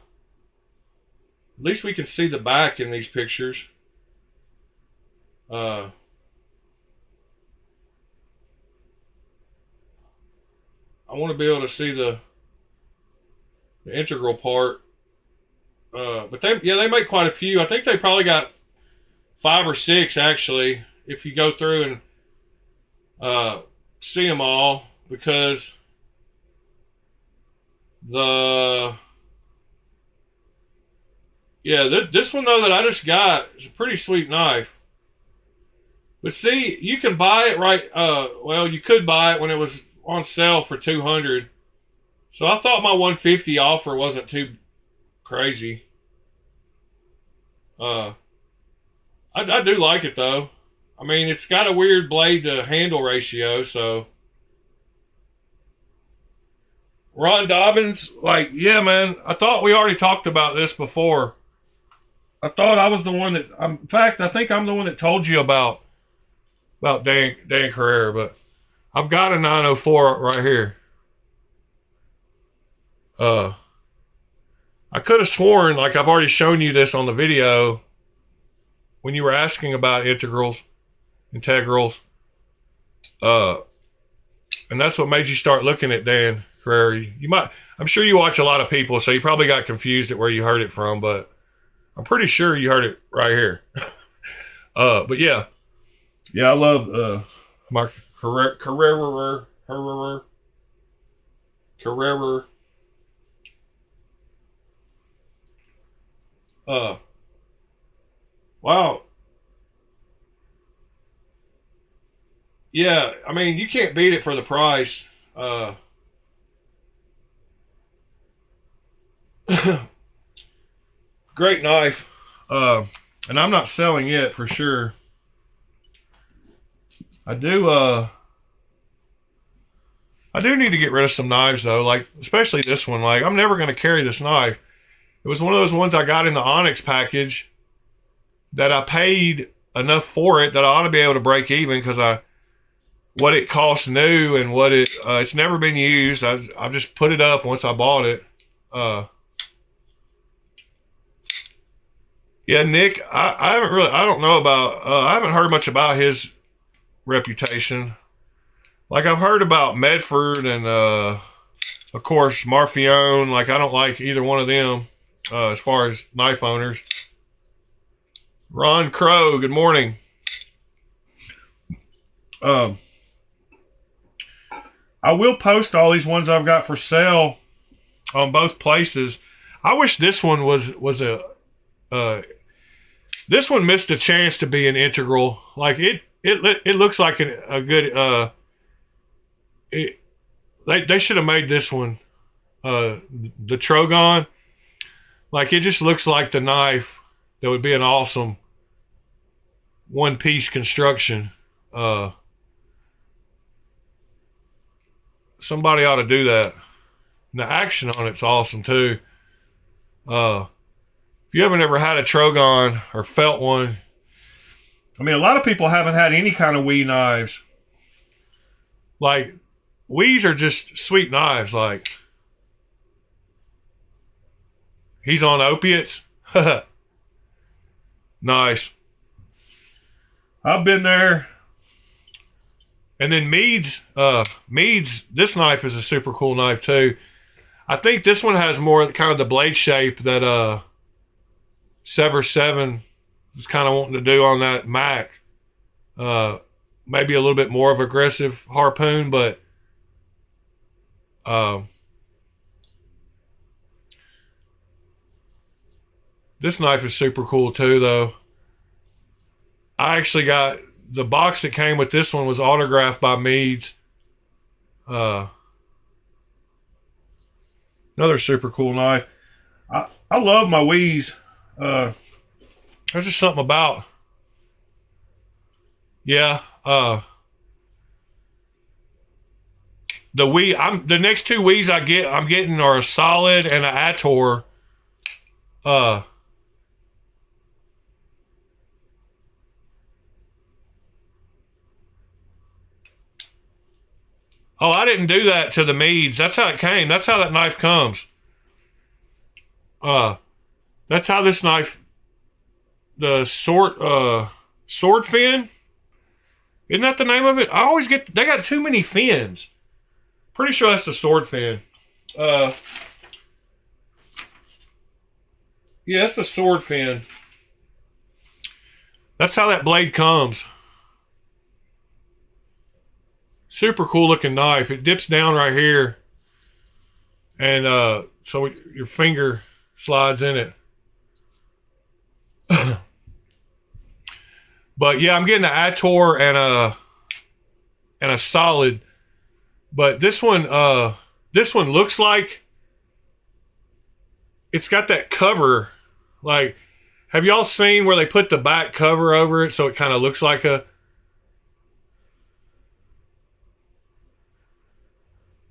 least we can see the back in these pictures. I want to be able to see the integral part. But they make quite a few. I think they probably got 5 or 6 actually, if you go through and see them all, because this one though that I just got is a pretty sweet knife. But see, you can buy it right. Well, you could buy it when it was on sale for $200. So I thought my 150 offer wasn't too crazy. I do like it though. I mean, it's got a weird blade to handle ratio. So Ron Dobbins, like, yeah, man. I thought we already talked about this before. I thought I was the one that. In fact, I think I'm the one that told you about Dan Carrera, but I've got a 904 right here. I could have sworn, like I've already shown you this on the video when you were asking about integrals. And that's what made you start looking at Dan Carrera. I'm sure you watch a lot of people, so you probably got confused at where you heard it from, but I'm pretty sure you heard it right here. But yeah. Yeah, I love my Carrera. Wow. Yeah, I mean, you can't beat it for the price. Great knife. And I'm not selling it for sure. I do need to get rid of some knives though, like especially this one. Like I'm never gonna carry this knife. It was one of those ones I got in the Onyx package that I paid enough for it that I ought to be able to break even because what it costs new and what it's never been used. I just put it up once I bought it. Yeah, Nick, I don't know about, I haven't heard much about his reputation. Like I've heard about Medford and of course Marfione. Like I don't like either one of them as far as knife owners. Ron Crow, good morning. I will post all these ones I've got for sale on both places. I wish this one was this one missed a chance to be an integral. Like it looks like a good they should have made this one the Trogon. Like it just looks like the knife that would be an awesome one piece construction. Somebody ought to do that. And the action on it's awesome too. If you haven't ever had a Trogon or felt one, I mean, a lot of people haven't had any kind of Wii knives. Like, Wii's are just sweet knives. Like, he's on opiates. Nice. I've been there. And then Mead's, this knife is a super cool knife too. I think this one has more kind of the blade shape that Sever 7 was kind of wanting to do on that Mac. Maybe a little bit more of aggressive harpoon, but this knife is super cool too though. I actually got the box that came with this one was autographed by Meads. Another super cool knife. I love my Wii's. There's just something about. Yeah. The Wii. The next two Wii's I'm getting are a Solid and an Ator. Oh, I didn't do that to the Meads. That's how it came. That's how that knife comes. That's how this knife, the sword fin. Isn't that the name of it? I always they got too many fins. Pretty sure that's the sword fin. Yeah, that's the sword fin. That's how that blade comes. Super cool looking knife. It dips down right here. And so your finger slides in it. But yeah, I'm getting an Ator and a Solid. But this one looks like it's got that cover. Like, have y'all seen where they put the back cover over it so it kind of looks like a...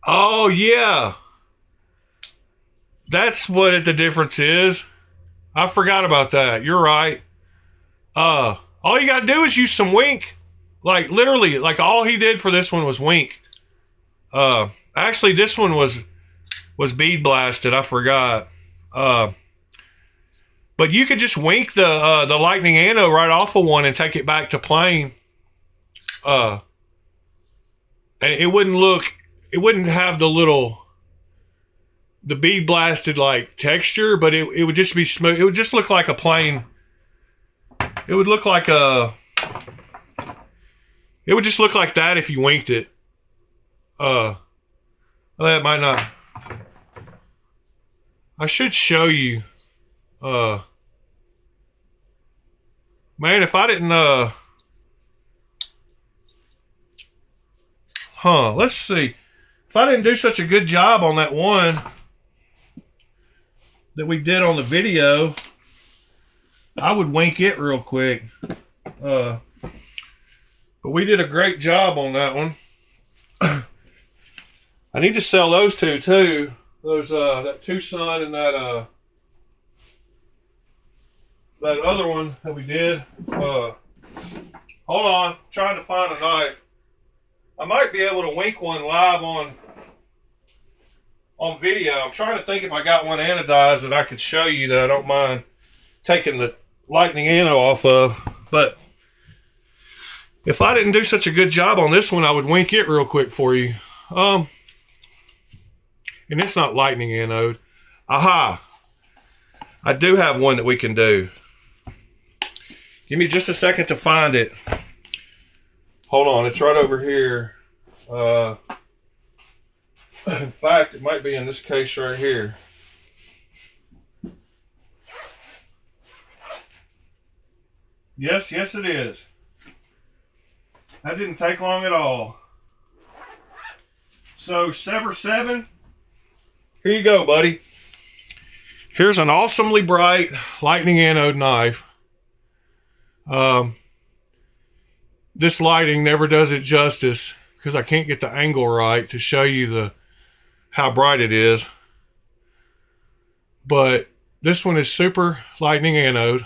Oh, yeah. That's what the difference is. I forgot about that. You're right. All you gotta do is use some wink. Like, literally, like, all he did for this one was wink. Actually, this one was bead blasted. I forgot. But you could just wink the lightning anode right off of one and take it back to plain. And it wouldn't have the little the bead blasted like texture, but it would just be smooth. It would just look like a plain. It would look like a. It would just look like that if you winked it. That might not. I should show you. Man, if I didn't. Let's see. If I didn't do such a good job on that one that we did on the video, I would wink it real quick. But we did a great job on that one. I need to sell those two too. Those that Tucson and that other one that we did. Hold on, I'm trying to find a knife. I might be able to wink one live on video. I'm trying to think if I got one anodized that I could show you that I don't mind taking the lightning ano off of. But if I didn't do such a good job on this one, I would wink it real quick for you. And it's not lightning anode. Aha! I do have one that we can do. Give me just a second to find it. Hold on, it's right over here. In fact, it might be in this case right here. Yes, it is. That didn't take long at all. So, Sever 7. Here you go, buddy. Here's an awesomely bright lightning anode knife. This lighting never does it justice because I can't get the angle right to show you how bright it is. But this one is super lightning anode.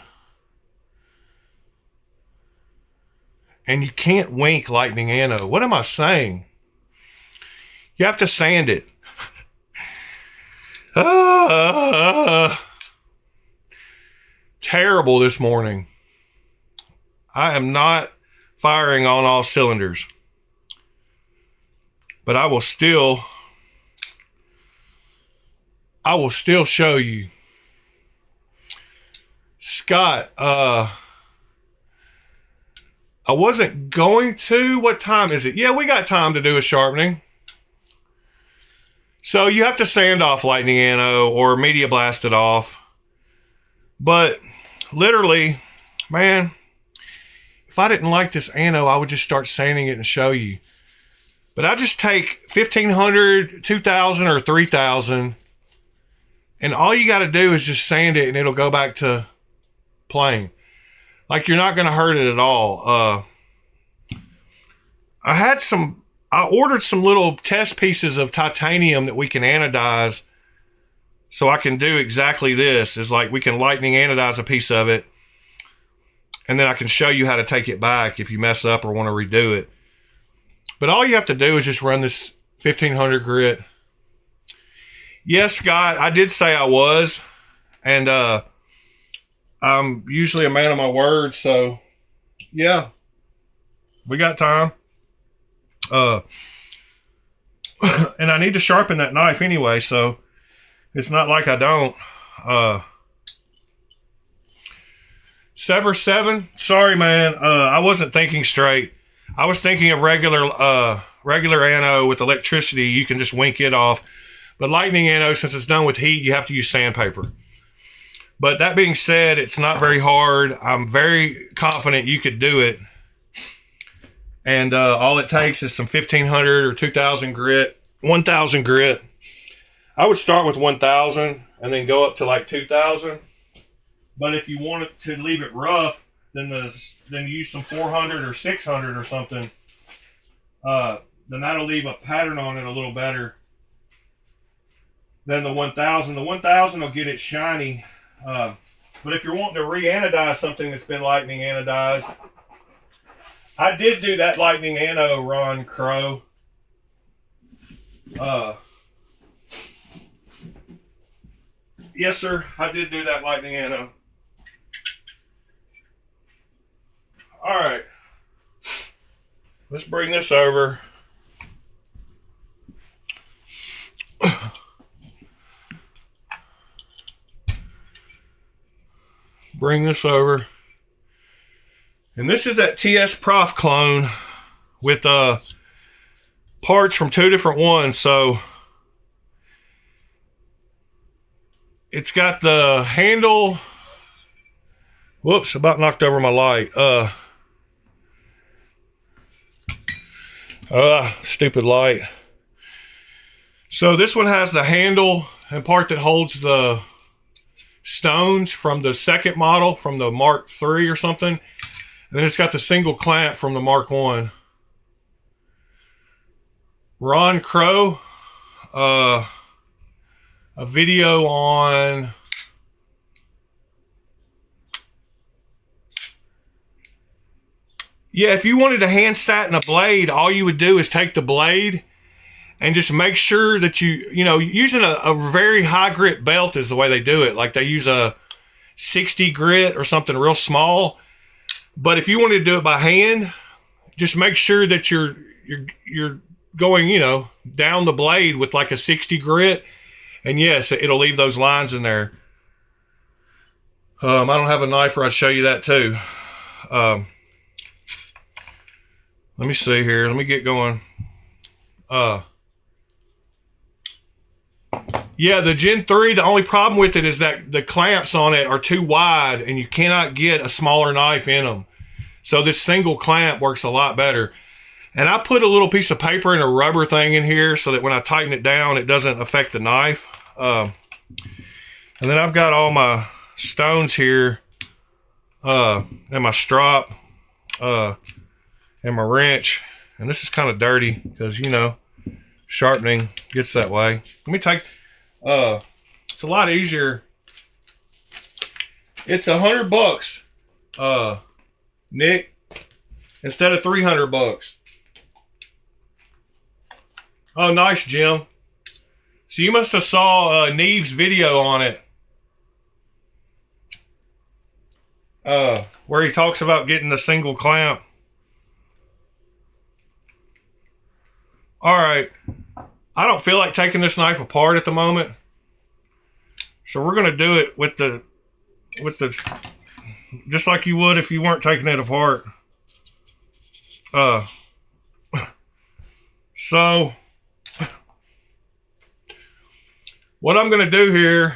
And you can't wink lightning anode. What am I saying? You have to sand it. Terrible this morning. I am not firing on all cylinders. But I will still show you. Scott, I wasn't going to. What time is it? Yeah, we got time to do a sharpening. So you have to sand off lightning ano or media blast it off. But literally, man, if I didn't like this ano, I would just start sanding it and show you. But I just take 1,500, 2,000, or 3,000, and all you got to do is just sand it, and it'll go back to plain. Like, you're not going to hurt it at all. I ordered some little test pieces of titanium that we can anodize, so I can do exactly this. Is like we can lightning anodize a piece of it, and then I can show you how to take it back if you mess up or want to redo it. But all you have to do is just run this 1,500 grit. Yes, Scott, I did say I was. And I'm usually a man of my word, so yeah. We got time. And I need to sharpen that knife anyway, so it's not like I don't. Sever 7. Sorry, man. I wasn't thinking straight. I was thinking of regular ano with electricity. You can just wink it off. But lightning ano, since it's done with heat, you have to use sandpaper. But that being said, it's not very hard. I'm very confident you could do it. And all it takes is some 1,500 or 2,000 grit, 1,000 grit. I would start with 1,000 and then go up to like 2,000. But if you wanted to leave it rough, then use some 400 or 600 or something. Then that'll leave a pattern on it a little better than the 1,000. The 1,000 will get it shiny. But if you're wanting to re-anodize something that's been lightning anodized, I did do that lightning ano, Ron Crow. Yes, sir. I did do that lightning ano. All right. Let's bring this over. bring this over. And this is that TS Prof clone with parts from 2 different ones. So it's got the handle. Whoops, about knocked over my light. Stupid light. So this one has the handle and part that holds the stones from the second model, from the Mark III or something. And then it's got the single clamp from the Mark I. Ron Crow, a video on if you wanted to hand satin a blade, all you would do is take the blade and just make sure that using a very high grit belt is the way they do it. Like they use a 60 grit or something real small. But if you wanted to do it by hand, just make sure that you're going, down the blade with like a 60 grit. And yes, it'll leave those lines in there. I don't have a knife where I'd show you that too. Let me see here. Let me get going. The Gen 3, the only problem with it is that the clamps on it are too wide and you cannot get a smaller knife in them. So this single clamp works a lot better. And I put a little piece of paper and a rubber thing in here so that when I tighten it down, it doesn't affect the knife. And then I've got all my stones here, and my strop, and my wrench. And this is kind of dirty because, sharpening gets that way. Let me take, it's a lot easier. It's $100, Nick, instead of $300. Oh, nice, Jim. So you must have saw Neve's video on it. Where he talks about getting the single clamp. Alright. I don't feel like taking this knife apart at the moment. So we're going to do it with the, just like you would if you weren't taking it apart. So what I'm going to do here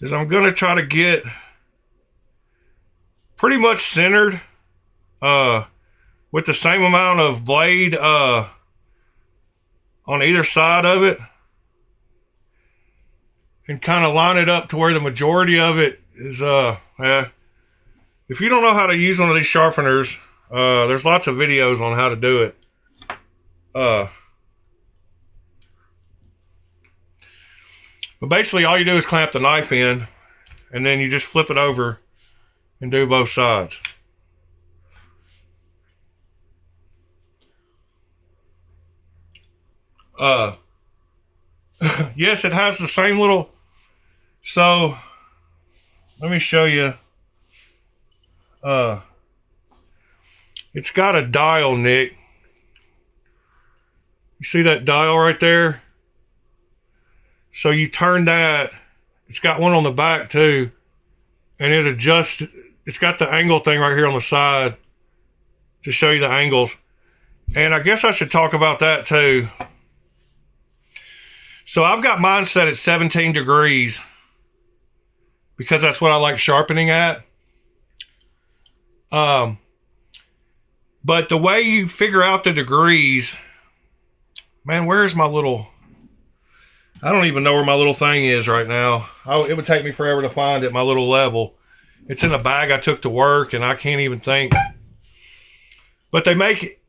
is I'm going to try to get pretty much centered with the same amount of blade on either side of it, and kind of line it up to where the majority of it is. If you don't know how to use one of these sharpeners, there's lots of videos on how to do it. But basically all you do is clamp the knife in and then you just flip it over and do both sides. Yes, it has the same little, so let me show you. It's got a dial, Nick. You see that dial right there? So you turn that. It's got one on the back too, and it adjusts. It's got the angle thing right here on the side to show you the angles. And I guess I should talk about that too. So I've got mine set at 17 degrees because that's what I like sharpening at. But the way you figure out the degrees, man, where's my little, I don't even know where my little thing is right now. It would take me forever to find it, my little level. It's in a bag I took to work and I can't even think. But they make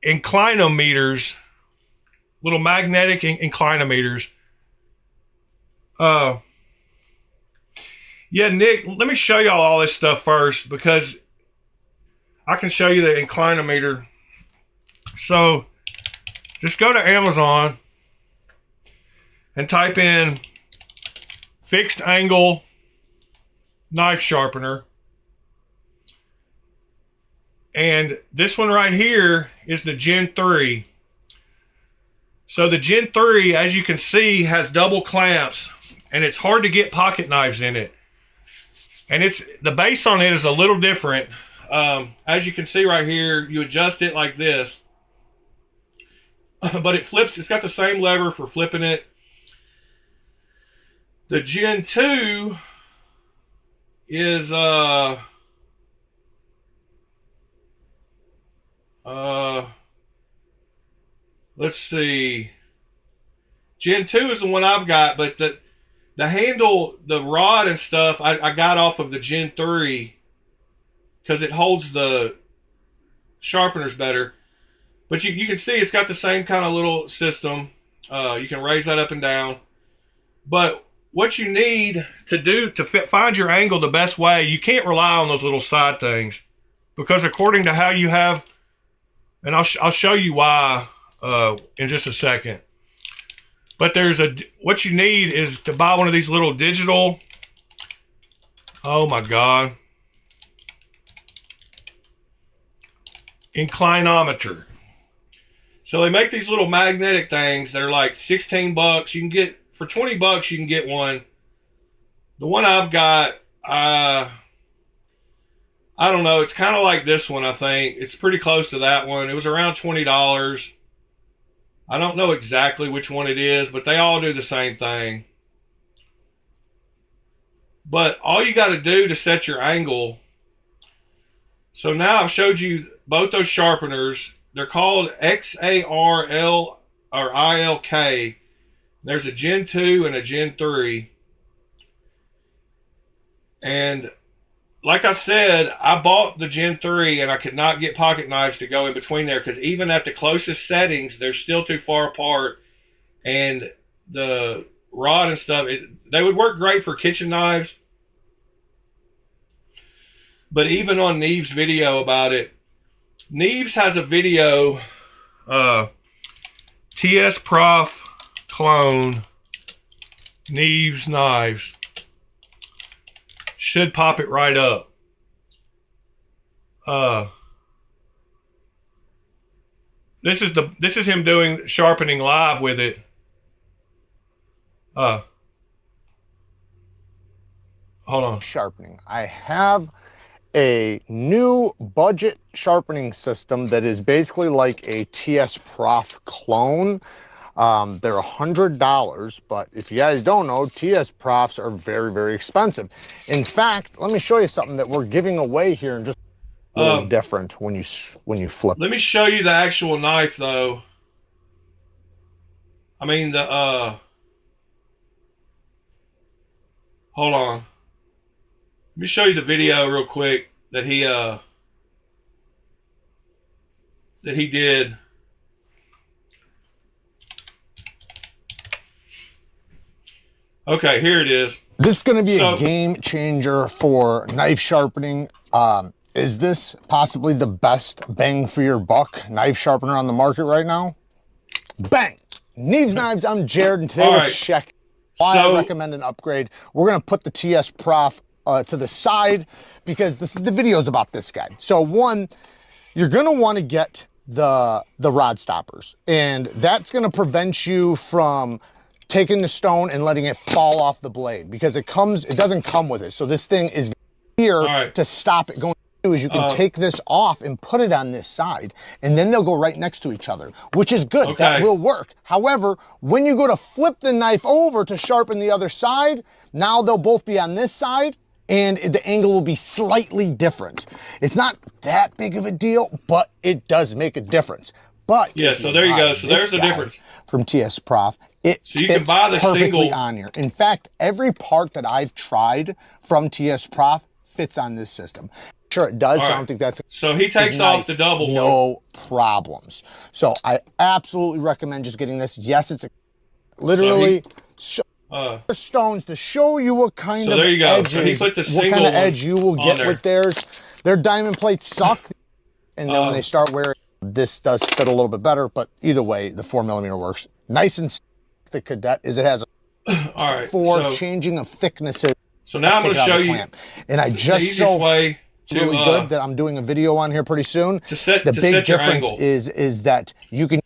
inclinometers, little magnetic inclinometers. Yeah, Nick, let me show y'all all this stuff first because I can show you the inclinometer. So just go to Amazon and type in fixed angle knife sharpener. And this one right here is the Gen 3. So the Gen 3, as you can see, has double clamps, and it's hard to get pocket knives in it. And it's the base on it is a little different. As you can see right here, you adjust it like this, but it flips. It's got the same lever for flipping it. The Gen 2 is let's see. Gen 2 is the one I've got, but the handle, the rod and stuff, I got off of the Gen 3 because it holds the sharpeners better. But you can see it's got the same kind of little system. You can raise that up and down. But what you need to do to find your angle the best way, you can't rely on those little side things, because according to how you have, and I'll show you why in just a second. But what you need is to buy one of these little digital, oh my God, inclinometer. So they make these little magnetic things that are like $16. You can get, for $20 you can get one. The one I've got, I don't know, it's kind of like this one, I think. It's pretty close to that one. It was around $20. I don't know exactly which one it is, but they all do the same thing. But all you got to do to set your angle, so now I've showed you both those sharpeners. They're called XARL or ILK. There's a Gen 2 and a Gen 3. And like I said, I bought the Gen 3 and I could not get pocket knives to go in between there, because even at the closest settings, they're still too far apart. And the rod and stuff, they would work great for kitchen knives. But even on Neve's video about it, Neve's has a video, TS Prof clone, Neve's knives. Should pop it right up. This is him doing sharpening live with it. Hold on. Sharpening. I have a new budget sharpening system that is basically like a TS Prof clone. They're $100, but if you guys don't know, TS Profs are very, very expensive. In fact, let me show you something that we're giving away here, and just a little different when you flip. Let me show you the actual knife, though. I mean the hold on. Let me show you the video real quick that he did. Okay, here it is. This is going to be a game changer for knife sharpening. Is this possibly the best bang for your buck knife sharpener on the market right now? Bang! Neve's Knives, I'm Jared, and today we'll check why I recommend an upgrade. We're going to put the TS Prof to the side, because the video is about this guy. So one, you're going to want to get the rod stoppers, and that's going to prevent you from taking the stone and letting it fall off the blade, because it doesn't come with it. So this thing is here to stop it going. Is you can take this off and put it on this side, and then they'll go right next to each other, which is good. Okay. That will work. However, when you go to flip the knife over to sharpen the other side, now they'll both be on this side, and the angle will be slightly different. It's not that big of a deal, but it does make a difference. But yeah, so there you go. So there's the difference from TS Prof. So you can buy the single on here. In fact, every part that I've tried from TS Prof fits on this system. Sure, it does. I don't think that's so he takes off the double. No problems. So I absolutely recommend just getting this. Yes, it's literally stones to show you what kind of there you go. edges, so he put the single what kind of edge you will get with theirs. Their diamond plates suck, and then when they start wearing, this does fit a little bit better. But either way, the 4mm works nice and thick. The Cadet is it has a changing of thicknesses. So now I'm going to show you, and I just way really good that I'm doing a video on here pretty soon. The big difference is that you can.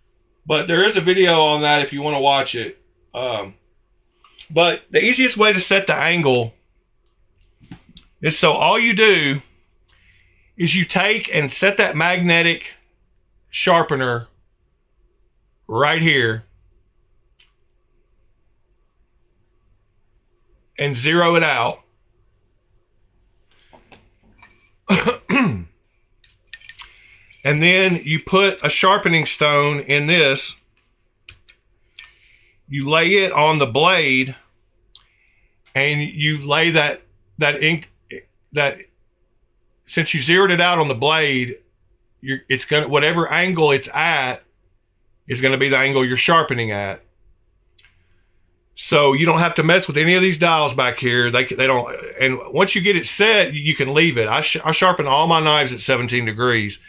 But there is a video on that if you want to watch it. But the easiest way to set the angle And so all you do is you take and set that magnetic sharpener right here and zero it out. And then you put a sharpening stone in this. You lay it on the blade, and you lay that ink, that since you zeroed it out on the blade, it's gonna, whatever angle it's at is gonna be the angle you're sharpening at. So you don't have to mess with any of these dials back here. They don't. And once you get it set, you can leave it. I sharpen all my knives at 17 degrees,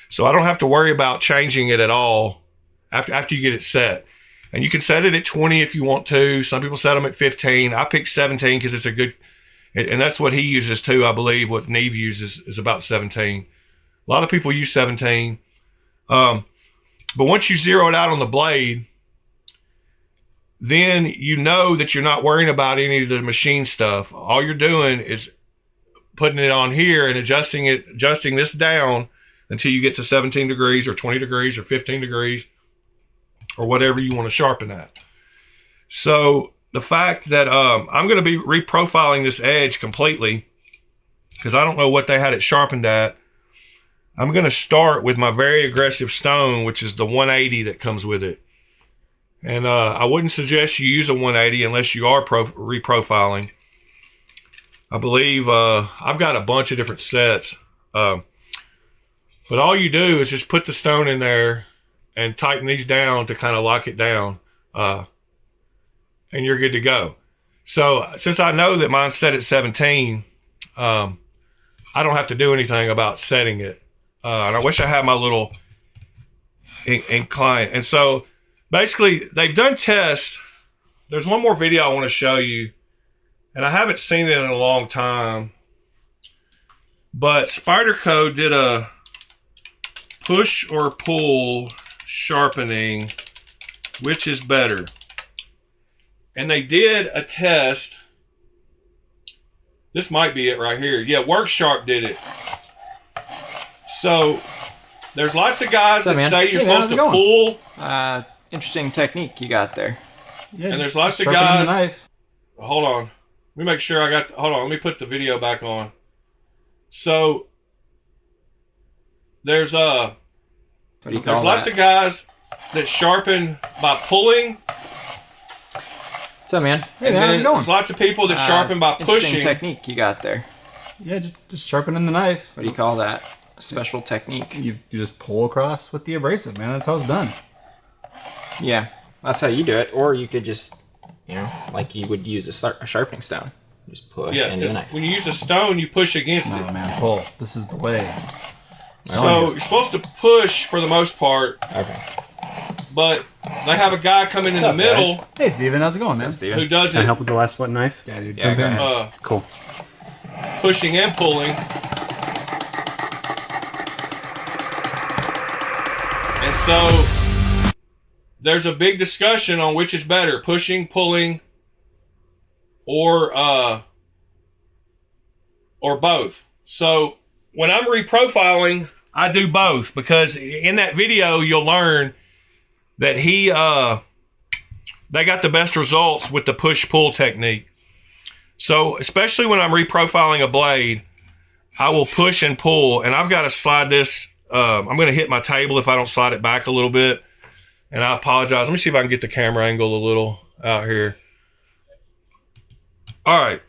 so I don't have to worry about changing it at all after you get it set. And you can set it at 20 if you want to. Some people set them at 15. I picked 17 because it's a good, and that's what he uses too, I believe. What Neve uses is about 17. A lot of people use 17. But once you zero it out on the blade, then you know that you're not worrying about any of the machine stuff. All you're doing is putting it on here and adjusting this down until you get to 17 degrees or 20 degrees or 15 degrees or whatever you want to sharpen at. So the fact that I'm going to be reprofiling this edge completely because I don't know what they had it sharpened at. I'm going to start with my very aggressive stone, which is the 180 that comes with it. And I wouldn't suggest you use a 180 unless you are reprofiling. I believe I've got a bunch of different sets. But all you do is just put the stone in there and tighten these down to kind of lock it down. And you're good to go. So since I know that mine's set at 17, I don't have to do anything about setting it. And I wish I had my little incline. And so basically, they've done tests. There's one more video I want to show you, and I haven't seen it in a long time. But Spyderco did a push or pull sharpening, which is better. And they did a test. This might be it right here. Yeah, WorkSharp did it. So there's lots of guys that say you're supposed to pull. Interesting technique you got there. Yeah, and there's lots of guys. Hold on. Let me make sure I got. Hold on. Let me put the video back on. So there's lots of guys that sharpen by pulling. What's up, man? Hey, and how's then it going? there's lots of people that sharpen by pushing. Interesting technique you got there. Yeah, just sharpening the knife. What do you call that? A special technique. You just pull across with the abrasive, man. That's how it's done. Yeah, that's how you do it. Or you could just, like you would use a sharpening stone. Just push into the knife. When you use a stone, you push against it. Oh, man, pull. This is the way. So you're supposed to push for the most part. Okay. But they have a guy coming in the middle. Guys? Hey, Steven, how's it going, man? Steven? Who does Can I it? help with the last what knife? Yeah, dude. Yeah, Jump go in. ahead. Cool. Pushing and pulling. And so there's a big discussion on which is better, pushing, pulling, or both. So when I'm reprofiling, I do both because in that video you'll learn that they got the best results with the push-pull technique. So especially when I'm reprofiling a blade, I will push and pull, and I've got to slide this. I'm going to hit my table if I don't slide it back a little bit, and I apologize. Let me see if I can get the camera angle a little out here. All right.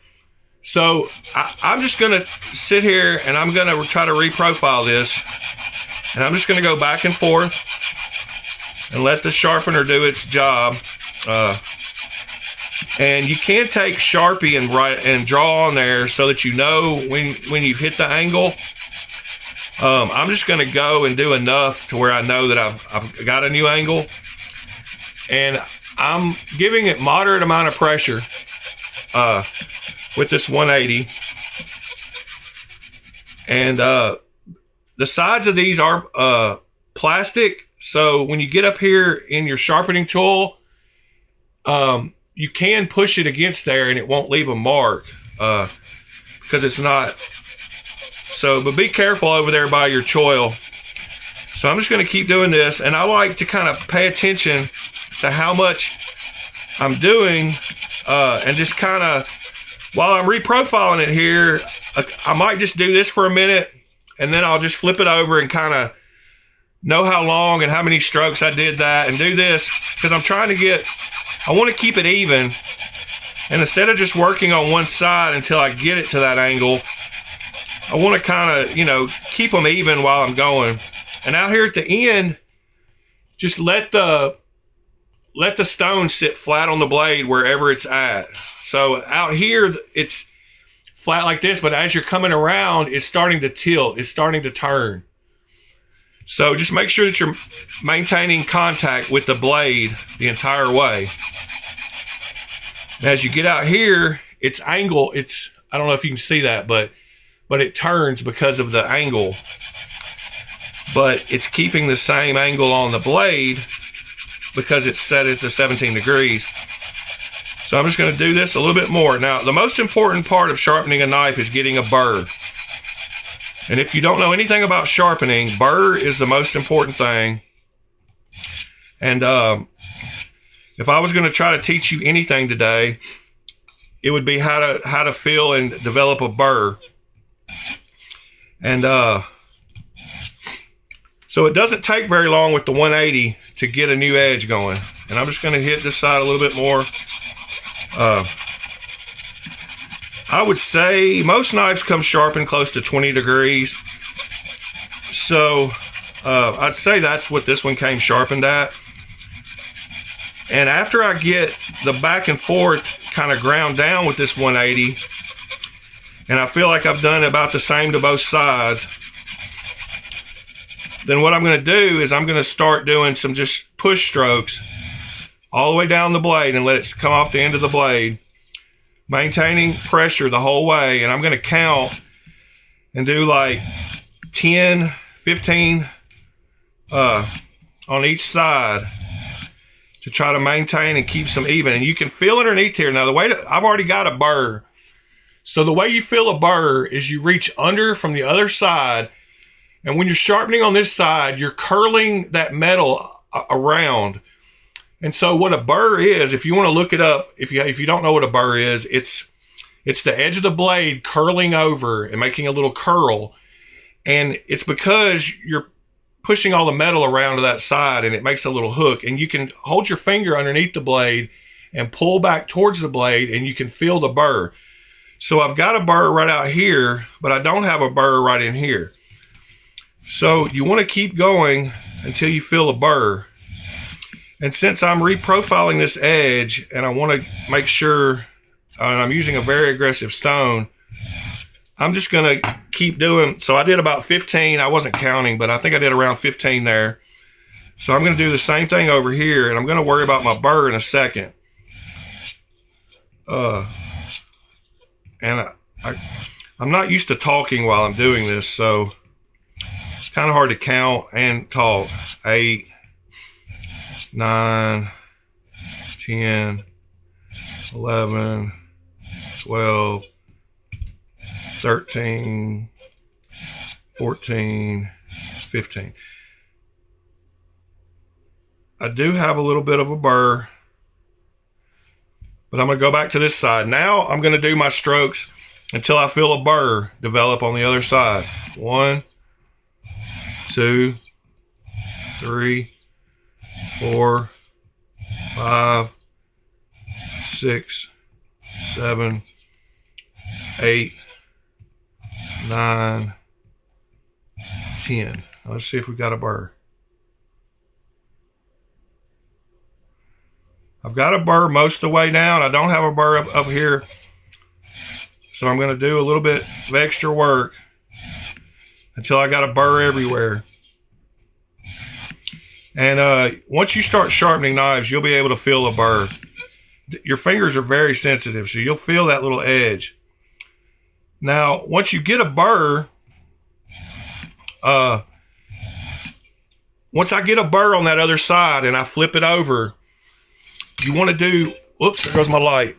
So I'm just going to sit here, and I'm going to try to reprofile this, and I'm just going to go back and forth and let the sharpener do its job. And you can take Sharpie and draw on there so that you know when you've hit the angle. I'm just going to go and do enough to where I know that I've got a new angle. And I'm giving it moderate amount of pressure with this 180. And the sides of these are plastic. So when you get up here in your sharpening tool, you can push it against there and it won't leave a mark. because it's not. So, but be careful over there by your choil. So I'm just going to keep doing this, and I like to kind of pay attention to how much I'm doing, and just kind of, while I'm reprofiling it here, I might just do this for a minute, and then I'll just flip it over and kind of know how long and how many strokes I did that, and do this, because I'm trying to get, I want to keep it even, and instead of just working on one side until I get it to that angle, I want to kind of, you know, keep them even while I'm going. And out here at the end, just let the stone sit flat on the blade wherever it's at. So out here, it's flat like this, but as you're coming around, it's starting to tilt. It's starting to turn. So just make sure that you're maintaining contact with the blade the entire way. And as you get out here, it's angle. I don't know if you can see that, but it turns because of the angle. But it's keeping the same angle on the blade because it's set at the 17 degrees. So I'm just going to do this a little bit more. Now, the most important part of sharpening a knife is getting a burr. And if you don't know anything about sharpening, burr is the most important thing. And if I was going to try to teach you anything today, it would be how to feel and develop a burr. And so it doesn't take very long with the 180 to get a new edge going. And I'm just going to hit this side a little bit more. I would say most knives come sharpened close to 20 degrees. So I'd say that's what this one came sharpened at. And after I get the back and forth kind of ground down with this 180, and I feel like I've done about the same to both sides, then what I'm going to do is I'm going to start doing some just push strokes all the way down the blade and let it come off the end of the blade, maintaining pressure the whole way. And I'm going to count and do like 10, 15 on each side to try to maintain and keep some even. And you can feel underneath here. Now, the way that I've already got a burr. So the way you feel a burr is you reach under from the other side, and when you're sharpening on this side, you're curling that metal around. And so what a burr is, if you want to look it up, if you don't know what a burr is, it's the edge of the blade curling over and making a little curl. And it's because you're pushing all the metal around to that side, and it makes a little hook. And you can hold your finger underneath the blade and pull back towards the blade, and you can feel the burr. So I've got a burr right out here, but I don't have a burr right in here. So you want to keep going until you feel a burr. And since I'm reprofiling this edge, and I want to make sure, and I'm using a very aggressive stone, I'm just going to keep doing. So I did about 15. I wasn't counting, but I think I did around 15 there. So I'm going to do the same thing over here, and I'm going to worry about my burr in a second. And I'm not used to talking while I'm doing this, so it's kind of hard to count and talk. 8, 9, 10, 11, 12, 13, 14, 15. I do have a little bit of a burr, but I'm going to go back to this side. Now I'm going to do my strokes until I feel a burr develop on the other side. 1, 2, 3, 4, 5, 6, 7, 8, 9, 10. Let's see if we got a burr. I've got a burr most of the way down. I don't have a burr up here. So I'm going to do a little bit of extra work until I got a burr everywhere. And once you start sharpening knives, you'll be able to feel a burr. Your fingers are very sensitive, so you'll feel that little edge. Now, once you get a burr, once I get a burr on that other side and I flip it over, you want to do, whoops, there goes my light.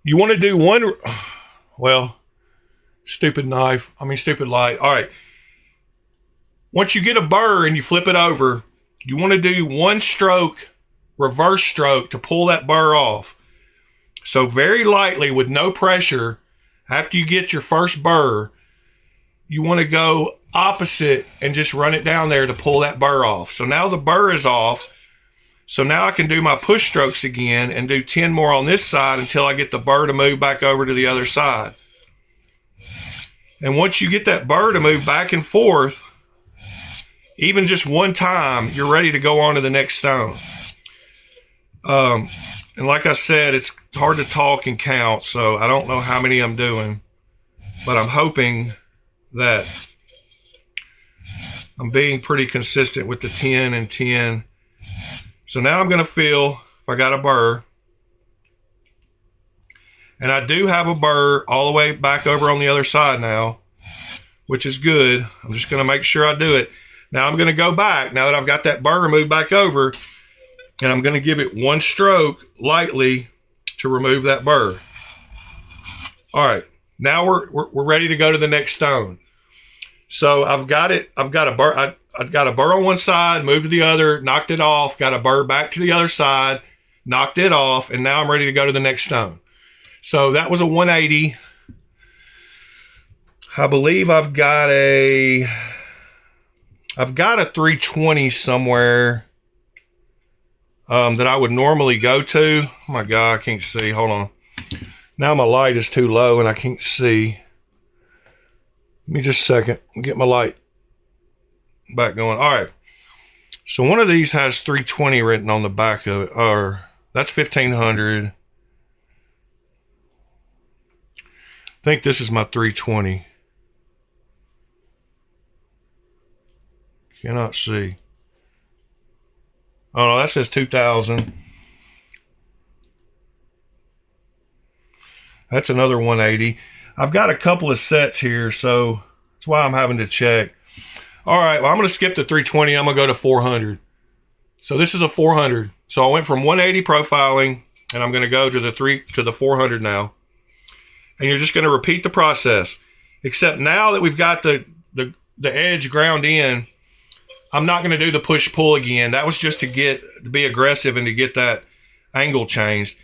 You want to do one, well, stupid knife. I mean, stupid light. All right. Once you get a burr and you flip it over, you want to do one stroke, reverse stroke to pull that burr off. So very lightly with no pressure, after you get your first burr, you want to go opposite and just run it down there to pull that burr off. So now the burr is off. So now I can do my push strokes again and do 10 more on this side until I get the burr to move back over to the other side. And once you get that burr to move back and forth, even just one time, you're ready to go on to the next stone. And like I said, it's hard to talk and count, so I don't know how many I'm doing, but I'm hoping that I'm being pretty consistent with the 10 and 10. So now I'm going to feel if I got a burr. And I do have a burr all the way back over on the other side now, which is good. I'm just going to make sure I do it. Now I'm going to go back, now that I've got that burr moved back over, and I'm going to give it one stroke lightly to remove that burr. All right, now we're ready to go to the next stone. So I've got a burr. I've got a burr on one side, moved to the other, knocked it off, got a burr back to the other side, knocked it off, and now I'm ready to go to the next stone. So that was a 180. I believe I've got a 320 somewhere that I would normally go to. Oh my God, I can't see. Hold on. Now my light is too low and I can't see. Give me just a second. Get my light back going. All right. So one of these has 320 written on the back of it. Or that's 1500. I think this is my 320. Cannot see. Oh no, that says 2000. That's another 180. I've got a couple of sets here, so that's why I'm having to check. All right, well, I'm going to skip the 320. I'm going to go to 400. So this is a 400. So I went from 180 profiling, and I'm going to go to the 400 now. And you're just going to repeat the process. Except now that we've got the edge ground in, I'm not going to do the push-pull again. That was just to be aggressive and to get that angle changed.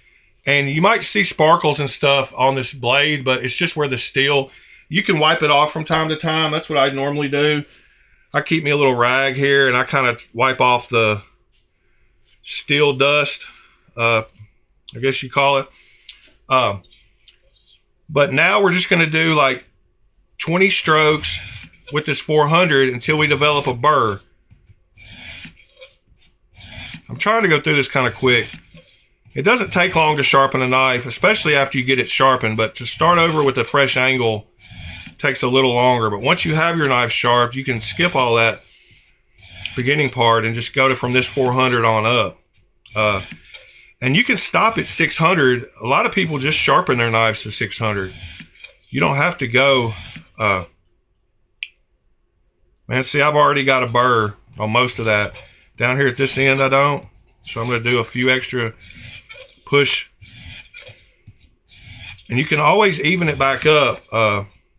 And you might see sparkles and stuff on this blade, but it's just where the steel, you can wipe it off from time to time. That's what I normally do. I keep me a little rag here, and I kind of wipe off the steel dust, I guess you call it. But now we're just going to do like 20 strokes with this 400 until we develop a burr. I'm trying to go through this kind of quick. It doesn't take long to sharpen a knife, especially after you get it sharpened, but to start over with a fresh angle takes a little longer. But once you have your knife sharp, you can skip all that beginning part and just go from this 400 on up. And you can stop at 600. A lot of people just sharpen their knives to 600. You don't have to go. Man, see, I've already got a burr on most of that. Down here at this end, I don't. So I'm going to do a few extra push. And you can always even it back up.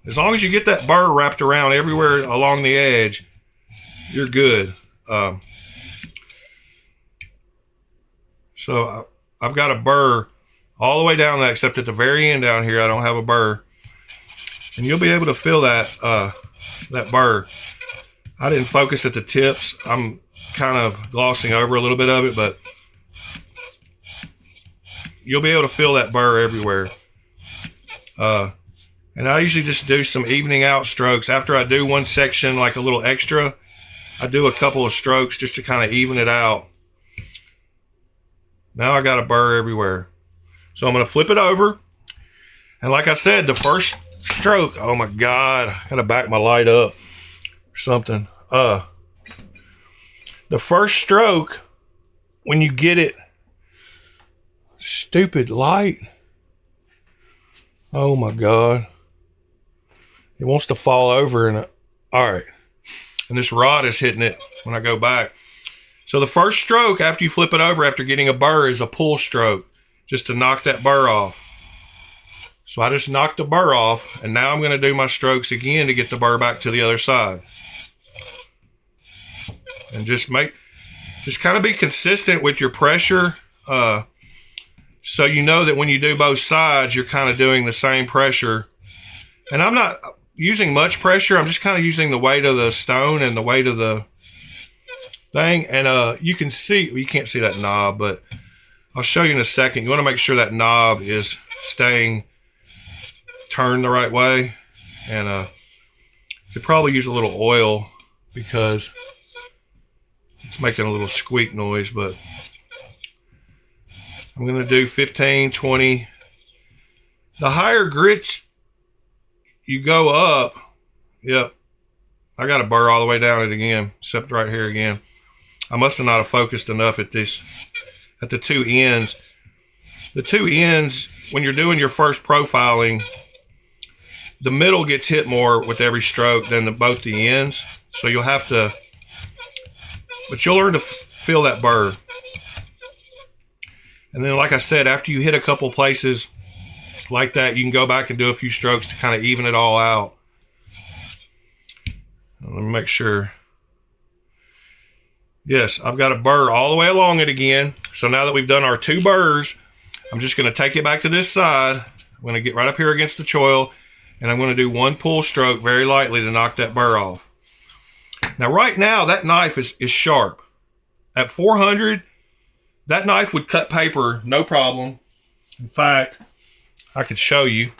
As long as you get that burr wrapped around everywhere along the edge, you're good. So I've got a burr all the way down that, except at the very end down here, I don't have a burr. And you'll be able to feel that that burr. I didn't focus at the tips. I'm kind of glossing over a little bit of it, but you'll be able to feel that burr everywhere. And I usually just do some evening out strokes. After I do one section, like a little extra, I do a couple of strokes just to kind of even it out. Now I got a burr everywhere. So I'm going to flip it over. And like I said, the first stroke, oh my God, I got to back my light up or something. The first stroke, when you get it, stupid light. Oh my God. It wants to fall over and all right. And this rod is hitting it when I go back. So the first stroke after you flip it over after getting a burr is a pull stroke, just to knock that burr off. So I just knocked the burr off, and now I'm going to do my strokes again to get the burr back to the other side. And just kind of be consistent with your pressure, so you know that when you do both sides, you're kind of doing the same pressure. And I'm not using much pressure. I'm just kind of using the weight of the stone and the weight of the thing. And you can see, well, you can't see that knob, but I'll show you in a second. You want to make sure that knob is staying turned the right way. And you probably use a little oil because it's making a little squeak noise, but I'm going to do 15, 20. The higher grits you go up, yep, I got to burr all the way down it again, except right here again. I must have not have focused enough at the two ends. The two ends, when you're doing your first profiling, the middle gets hit more with every stroke than both the ends. So you'll have to, but you'll learn to feel that burr. And then, like I said, after you hit a couple places like that, you can go back and do a few strokes to kind of even it all out. Let me make sure. Yes, I've got a burr all the way along it again. So now that we've done our 2 burrs, I'm just going to take it back to this side. I'm going to get right up here against the choil, and I'm going to do 1 pull stroke very lightly to knock that burr off. Now, right now, that knife is sharp. At 400, that knife would cut paper, no problem. In fact, I could show you.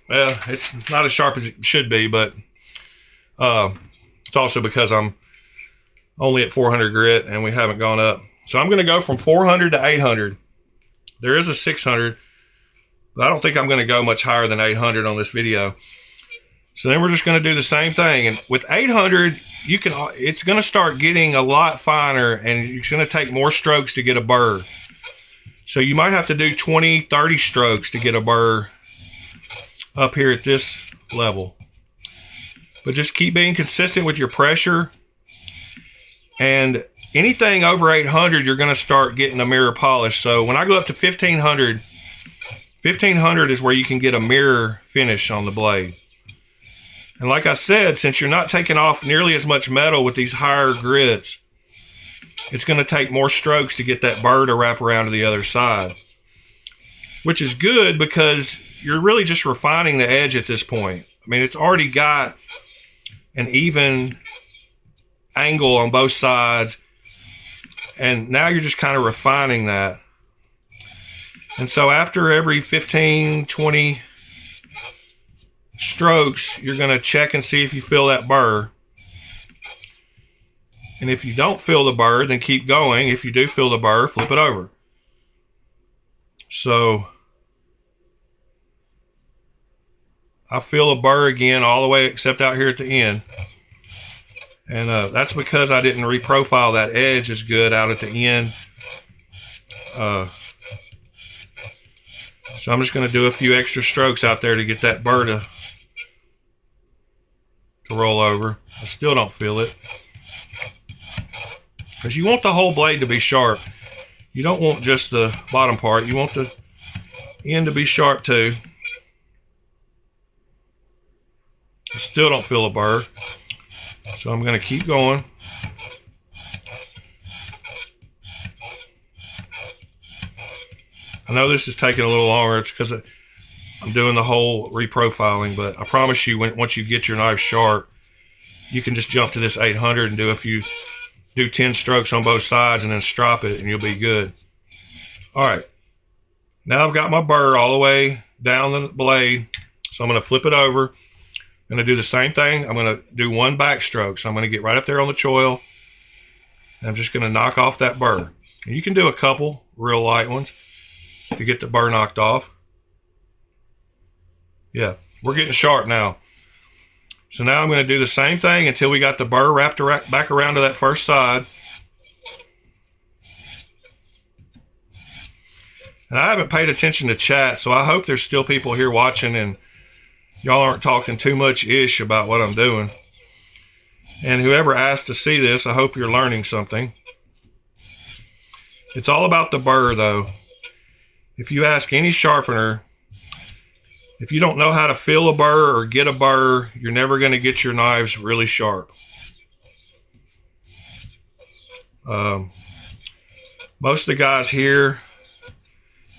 It's not as sharp as it should be, but it's also because I'm only at 400 grit and we haven't gone up. So I'm going to go from 400 to 800. There is a 600, but I don't think I'm going to go much higher than 800 on this video. So then we're just going to do the same thing. And with 800, it's going to start getting a lot finer, and it's going to take more strokes to get a burr. So you might have to do 20, 30 strokes to get a burr up here at this level. But just keep being consistent with your pressure. And anything over 800, you're going to start getting a mirror polish. So when I go up to 1500, 1500 is where you can get a mirror finish on the blade. And like I said, since you're not taking off nearly as much metal with these higher grits, it's going to take more strokes to get that burr to wrap around to the other side. Which is good because you're really just refining the edge at this point. I mean, it's already got an even angle on both sides, and now you're just kind of refining that. And so after every 15, 20 strokes, you're going to check and see if you feel that burr. And if you don't feel the burr, then keep going. If you do feel the burr, flip it over. So I feel a burr again all the way except out here at the end. And that's because I didn't reprofile that edge as good out at the end. So I'm just going to do a few extra strokes out there to get that burr to roll over. I still don't feel it. Because you want the whole blade to be sharp. You don't want just the bottom part. You want the end to be sharp too. I still don't feel a burr. So I'm going to keep going. I know this is taking a little longer. It's because I'm doing the whole reprofiling, but I promise you, once you get your knife sharp, you can just jump to this 800 and do 10 strokes on both sides and then strop it, and you'll be good. All right. Now I've got my burr all the way down the blade, so I'm going to flip it over. I'm going to do the same thing. I'm going to do 1 back stroke. So I'm going to get right up there on the choil, and I'm just going to knock off that burr. And you can do a couple real light ones to get the burr knocked off. Yeah, we're getting sharp now. So now I'm going to do the same thing until we got the burr wrapped back around to that first side. And I haven't paid attention to chat, so I hope there's still people here watching and y'all aren't talking too much ish about what I'm doing. And whoever asked to see this, I hope you're learning something. It's all about the burr, though. If you ask any sharpener, if you don't know how to feel a burr or get a burr, you're never going to get your knives really sharp. Most of the guys here,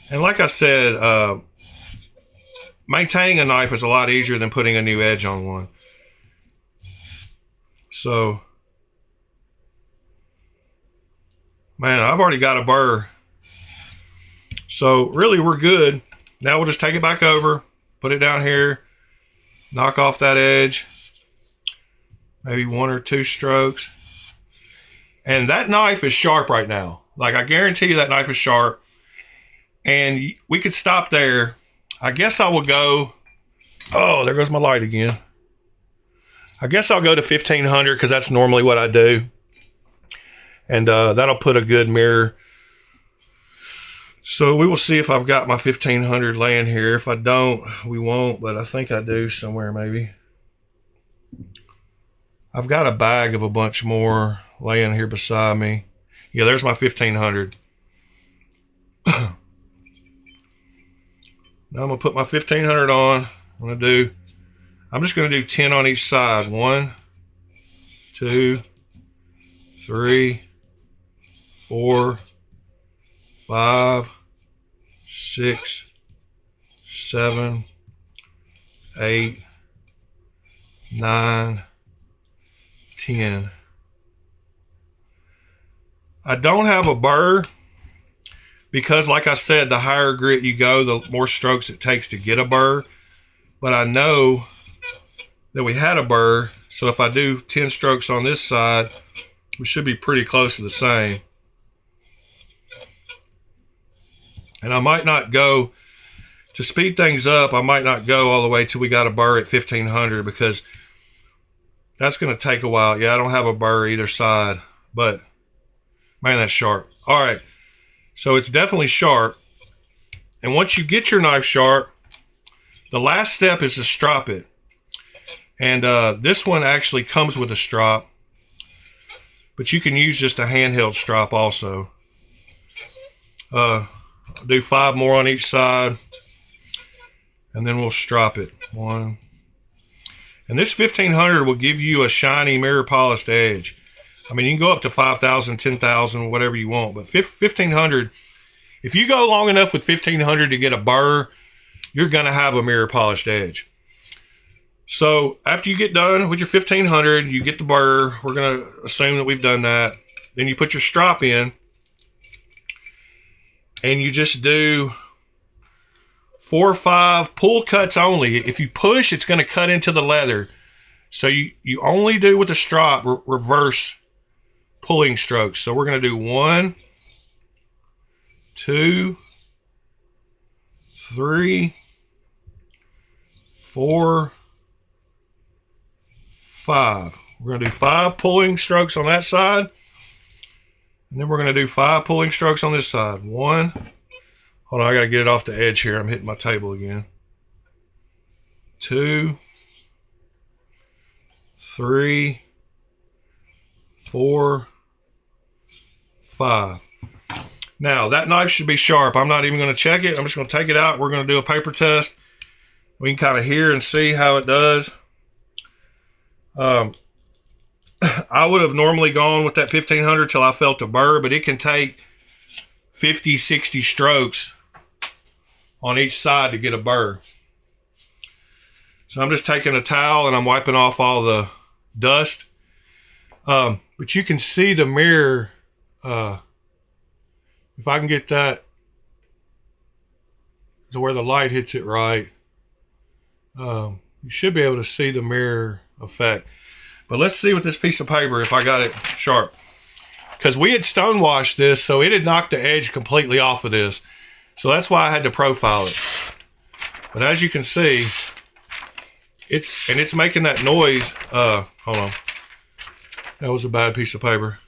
and like I said, maintaining a knife is a lot easier than putting a new edge on one. So, man, I've already got a burr. So really we're good. Now we'll just take it back over, put it down here, knock off that edge, maybe 1 or 2 strokes. And that knife is sharp right now. Like, I guarantee you that knife is sharp. And we could stop there. I guess I will go, oh, there goes my light again. I guess I'll go to 1500 because that's normally what I do. And that'll put a good mirror. So we will see if I've got my 1500 laying here. If I don't, we won't, but I think I do somewhere maybe. I've got a bag of a bunch more laying here beside me. Yeah, there's my 1500. Now I'm gonna put my 1500 on. I'm just gonna do 10 on each side. 1, 2, 3, 4, 5, 6, 7, 8, 9, 10. I don't have a burr because, like I said, the higher grit you go, the more strokes it takes to get a burr. But I know that we had a burr, so if I do 10 strokes on this side, we should be pretty close to the same. And I might not go, to speed things up, I might not go all the way till we got a burr at 1500 because that's going to take a while. Yeah, I don't have a burr either side, but man, that's sharp. All right, so it's definitely sharp. And once you get your knife sharp, the last step is to strop it. And this one actually comes with a strop, but you can use just a handheld strop also. I'll do 5 more on each side, and then we'll strop it. 1. And this 1500 will give you a shiny mirror polished edge. I mean, you can go up to 5,000, 10,000, whatever you want, but 1500, if you go long enough with 1500 to get a burr, you're going to have a mirror polished edge. So after you get done with your 1500, you get the burr. We're going to assume that we've done that. Then you put your strop in, and you just do 4 or 5 pull cuts only. If you push, it's going to cut into the leather. So you only do with the strop reverse pulling strokes. So we're going to do 1, 2, 3, 4, 5. We're going to do 5 pulling strokes on that side. And then we're going to do 5 pulling strokes on this side. 1. Hold on, I got to get it off the edge here. I'm hitting my table again. 2, 3, 4, 5. Now, that knife should be sharp. I'm not even going to check it. I'm just going to take it out. We're going to do a paper test. We can kind of hear and see how it does. I would have normally gone with that 1500 till I felt a burr, but it can take 50, 60 strokes on each side to get a burr. So I'm just taking a towel and I'm wiping off all the dust. But you can see the mirror. If I can get that to where the light hits it right, you should be able to see the mirror effect. But let's see with this piece of paper if I got it sharp. Because we had stonewashed this, so it had knocked the edge completely off of this. So that's why I had to profile it. But as you can see, it's making that noise. Hold on. That was a bad piece of paper.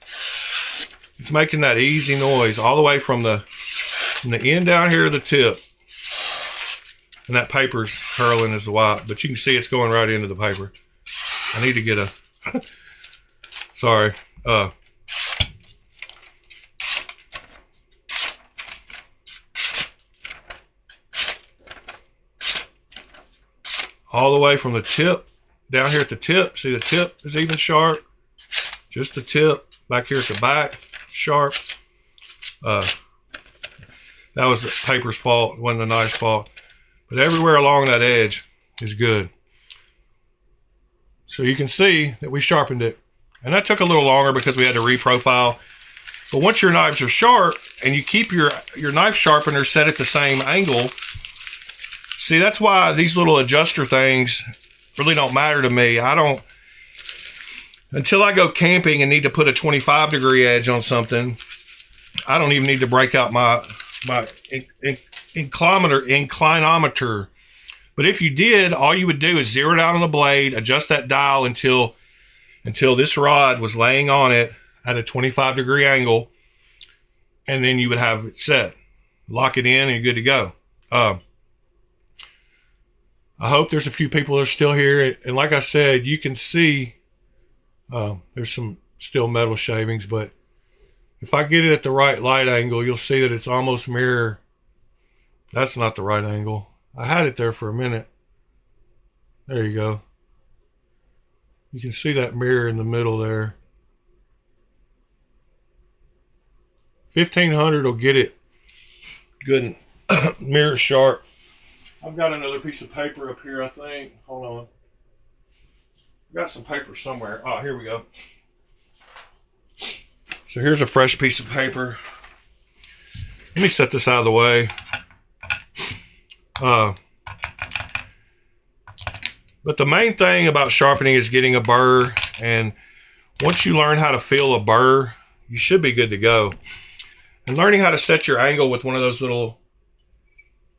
It's making that easy noise all the way from the end down here to the tip. And that paper's curling as the white, but you can see it's going right into the paper. I need to get Sorry. All the way from the tip down here at the tip. See, the tip is even sharp. Just the tip. Back here at the back, sharp. That was the paper's fault. It wasn't the knife's fault. But everywhere along that edge is good. So you can see that we sharpened it. And that took a little longer because we had to reprofile. But once your knives are sharp and you keep your knife sharpener set at the same angle, see, that's why these little adjuster things really don't matter to me. I don't, until I go camping and need to put a 25-degree edge on something, I don't even need to break out my inclinometer. But if you did, all you would do is zero it out on the blade, adjust that dial until this rod was laying on it at a 25-degree angle, and then you would have it set. Lock it in and you're good to go. I hope there's a few people that are still here. And like I said, you can see there's some still metal shavings, but if I get it at the right light angle, you'll see that it's almost mirror. That's not the right angle. I had it there for a minute. There you go. You can see that mirror in the middle there. 1500 will get it good and mirror sharp. I've got another piece of paper up here, I think. Hold on. I've got some paper somewhere. Oh, here we go. So here's a fresh piece of paper. Let me set this out of the way. But the main thing about sharpening is getting a burr. And once you learn how to feel a burr, you should be good to go. And learning how to set your angle with one of those little...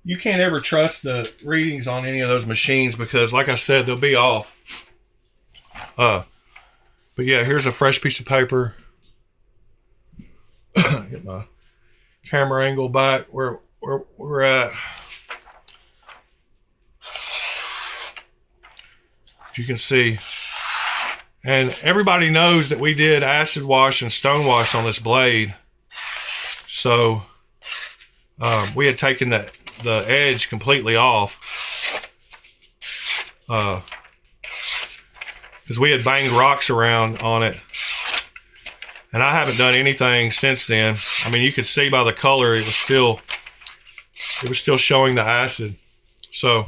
You can't ever trust the readings on any of those machines because, like I said, they'll be off. But yeah, here's a fresh piece of paper. Get my camera angle back where we're at. As you can see. And everybody knows that we did acid wash and stone wash on this blade. So we had taken the edge completely off because we had banged rocks around on it, and I haven't done anything since then. I mean, you could see by the color it was still showing the acid. So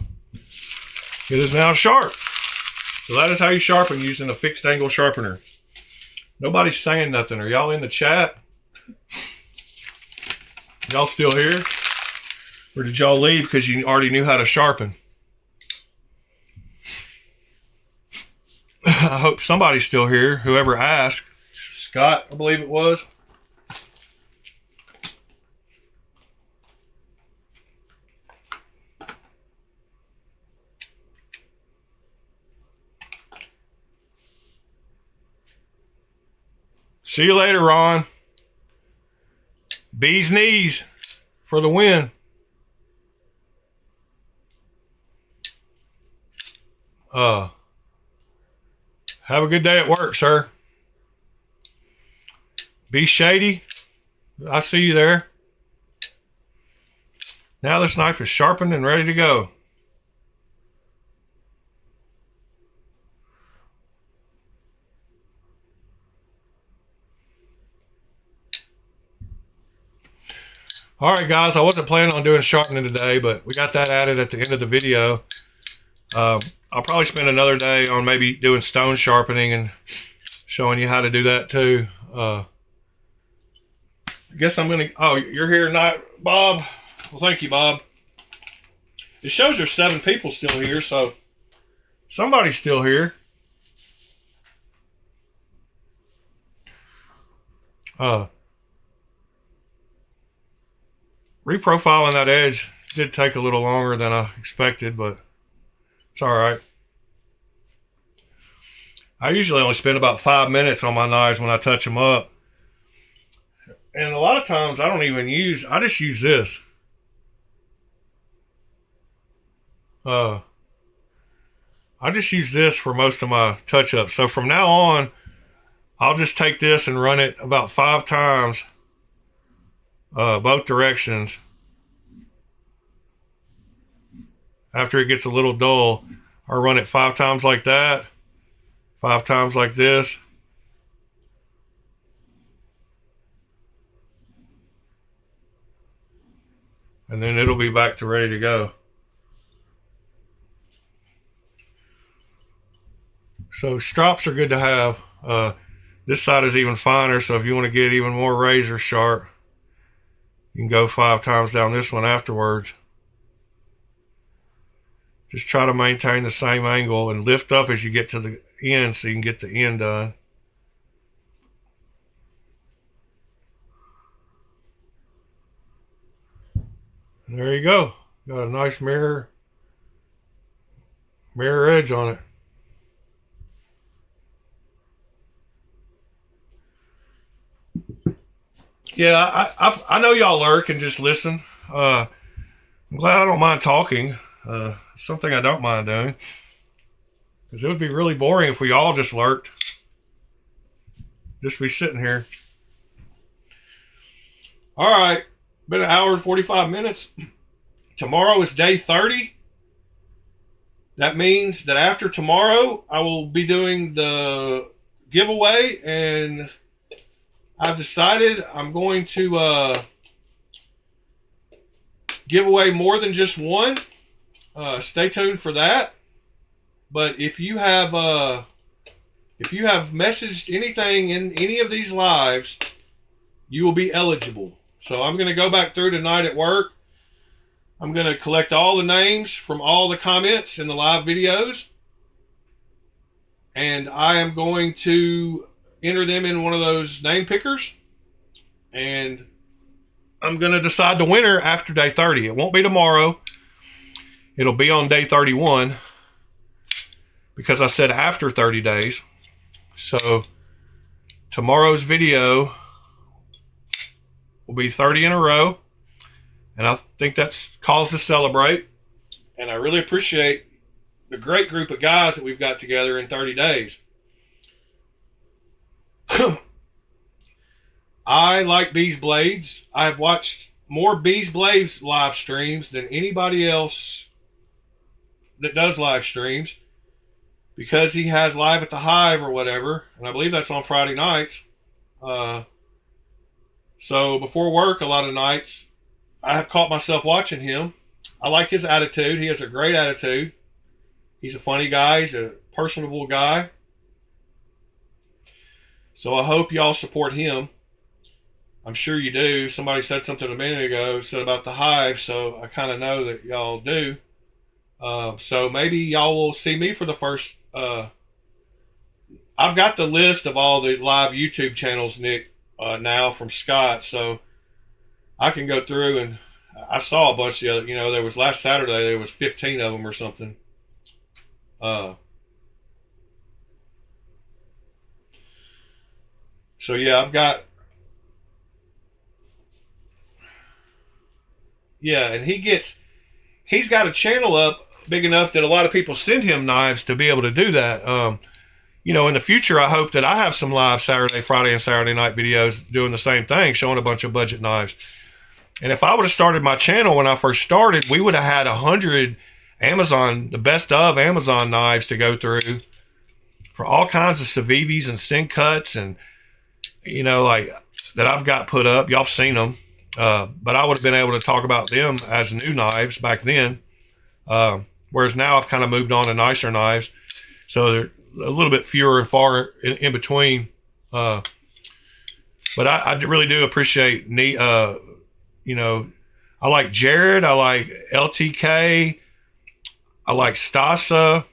it is now sharp. So that is how you sharpen using a fixed angle sharpener. Nobody's saying nothing. Are y'all in the chat? Y'all still here? Or did y'all leave because you already knew how to sharpen? I hope somebody's still here. Whoever asked. Scott, I believe it was. See you later, Ron. Bee's knees for the win. Have a good day at work, sir. Be shady. I see you there. Now this knife is sharpened and ready to go. All right, guys, I wasn't planning on doing sharpening today, but we got that added at the end of the video. I'll probably spend another day on maybe doing stone sharpening and showing you how to do that too. I guess I'm going to... Oh, you're here tonight, Bob? Well, thank you, Bob. It shows there's 7 people still here, so somebody's still here. Reprofiling that edge did take a little longer than I expected, but it's all right. I usually only spend about 5 minutes on my knives when I touch them up. And a lot of times I don't even use, I just use this. I just use this for most of my touch-ups. So from now on, I'll just take this and run it about 5 times, both directions. After it gets a little dull, I'll run it 5 times like that, 5 times like this. And then it'll be back to ready to go. So strops are good to have. This side is even finer, so if you want to get even more razor sharp, you can go 5 times down this one afterwards. Just try to maintain the same angle and lift up as you get to the end so you can get the end done. And there you go. Got a nice mirror edge on it. Yeah, I know y'all lurk and just listen. I'm glad I don't mind talking. It's something I don't mind doing. Because it would be really boring if we all just lurked. Just be sitting here. All right. Been an hour and 45 minutes. Tomorrow is day 30. That means that after tomorrow, I will be doing the giveaway, and I've decided I'm going to give away more than just one. Stay tuned for that. But if you have messaged anything in any of these lives, you will be eligible. So I'm going to go back through tonight at work. I'm going to collect all the names from all the comments in the live videos, and I am going to enter them in one of those name pickers, and I'm going to decide the winner after day 30. It won't be tomorrow. It'll be on day 31 because I said after 30 days. So tomorrow's video will be 30 in a row, and I think that's cause to celebrate. And I really appreciate the great group of guys that we've got together in 30 days. I like Bees Blades. I've watched more Bees Blades live streams than anybody else that does live streams, because he has Live at the Hive or whatever, and I believe that's on Friday nights. So before work, a lot of nights, I have caught myself watching him. I like his attitude. He has a great attitude. He's a funny guy. He's a personable guy. So I hope y'all support him. I'm sure you do. Somebody said something a minute ago, said about the Hive, so I kind of know that y'all do. So maybe y'all will see me for the first... I've got the list of all the live YouTube channels, Nick, now from Scott, so I can go through, and I saw a bunch of the other, there was last Saturday, there was 15 of them or something. So yeah, and he's got a channel up big enough that a lot of people send him knives to be able to do that. In the future, I hope that I have some live Saturday, Friday, and Saturday night videos doing the same thing, showing a bunch of budget knives. And if I would have started my channel when I first started, we would have had 100 the best of Amazon knives to go through for all kinds of Civivis and Sin Cuts and, like that I've got put up. Y'all have seen them. But I would have been able to talk about them as new knives back then. Whereas now I've kind of moved on to nicer knives. So they're a little bit fewer and far in between. But I really do appreciate I like Jared, I like LTK, I like Stasa,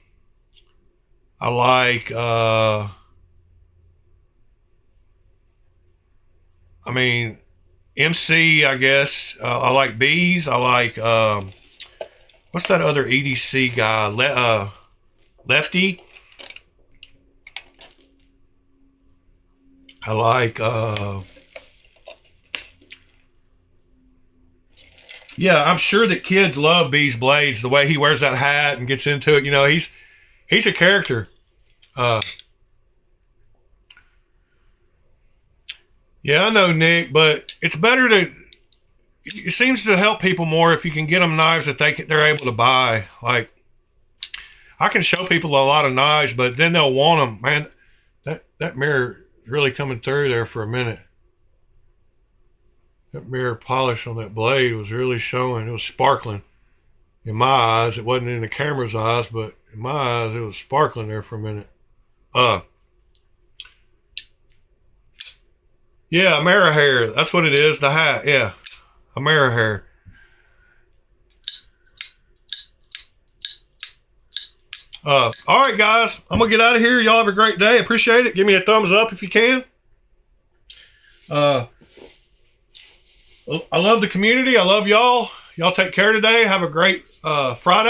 I like MC, I guess. I like Bees. I like what's that other EDC guy? Lefty. I like I'm sure that kids love Bees Blades, the way he wears that hat and gets into it. He's a character. Yeah, I know, Nick, but it's better to. It seems to help people more if you can get them knives that they're able to buy. Like, I can show people a lot of knives, but then they'll want them. Man, that mirror is really coming through there for a minute. That mirror polish on that blade was really showing. It was sparkling in my eyes. It wasn't in the camera's eyes, but in my eyes, it was sparkling there for a minute. Yeah, Amara hair. That's what it is. The hat. Yeah, Amara hair. All right, guys. I'm going to get out of here. Y'all have a great day. Appreciate it. Give me a thumbs up if you can. I love the community. I love y'all. Y'all take care today. Have a great Friday.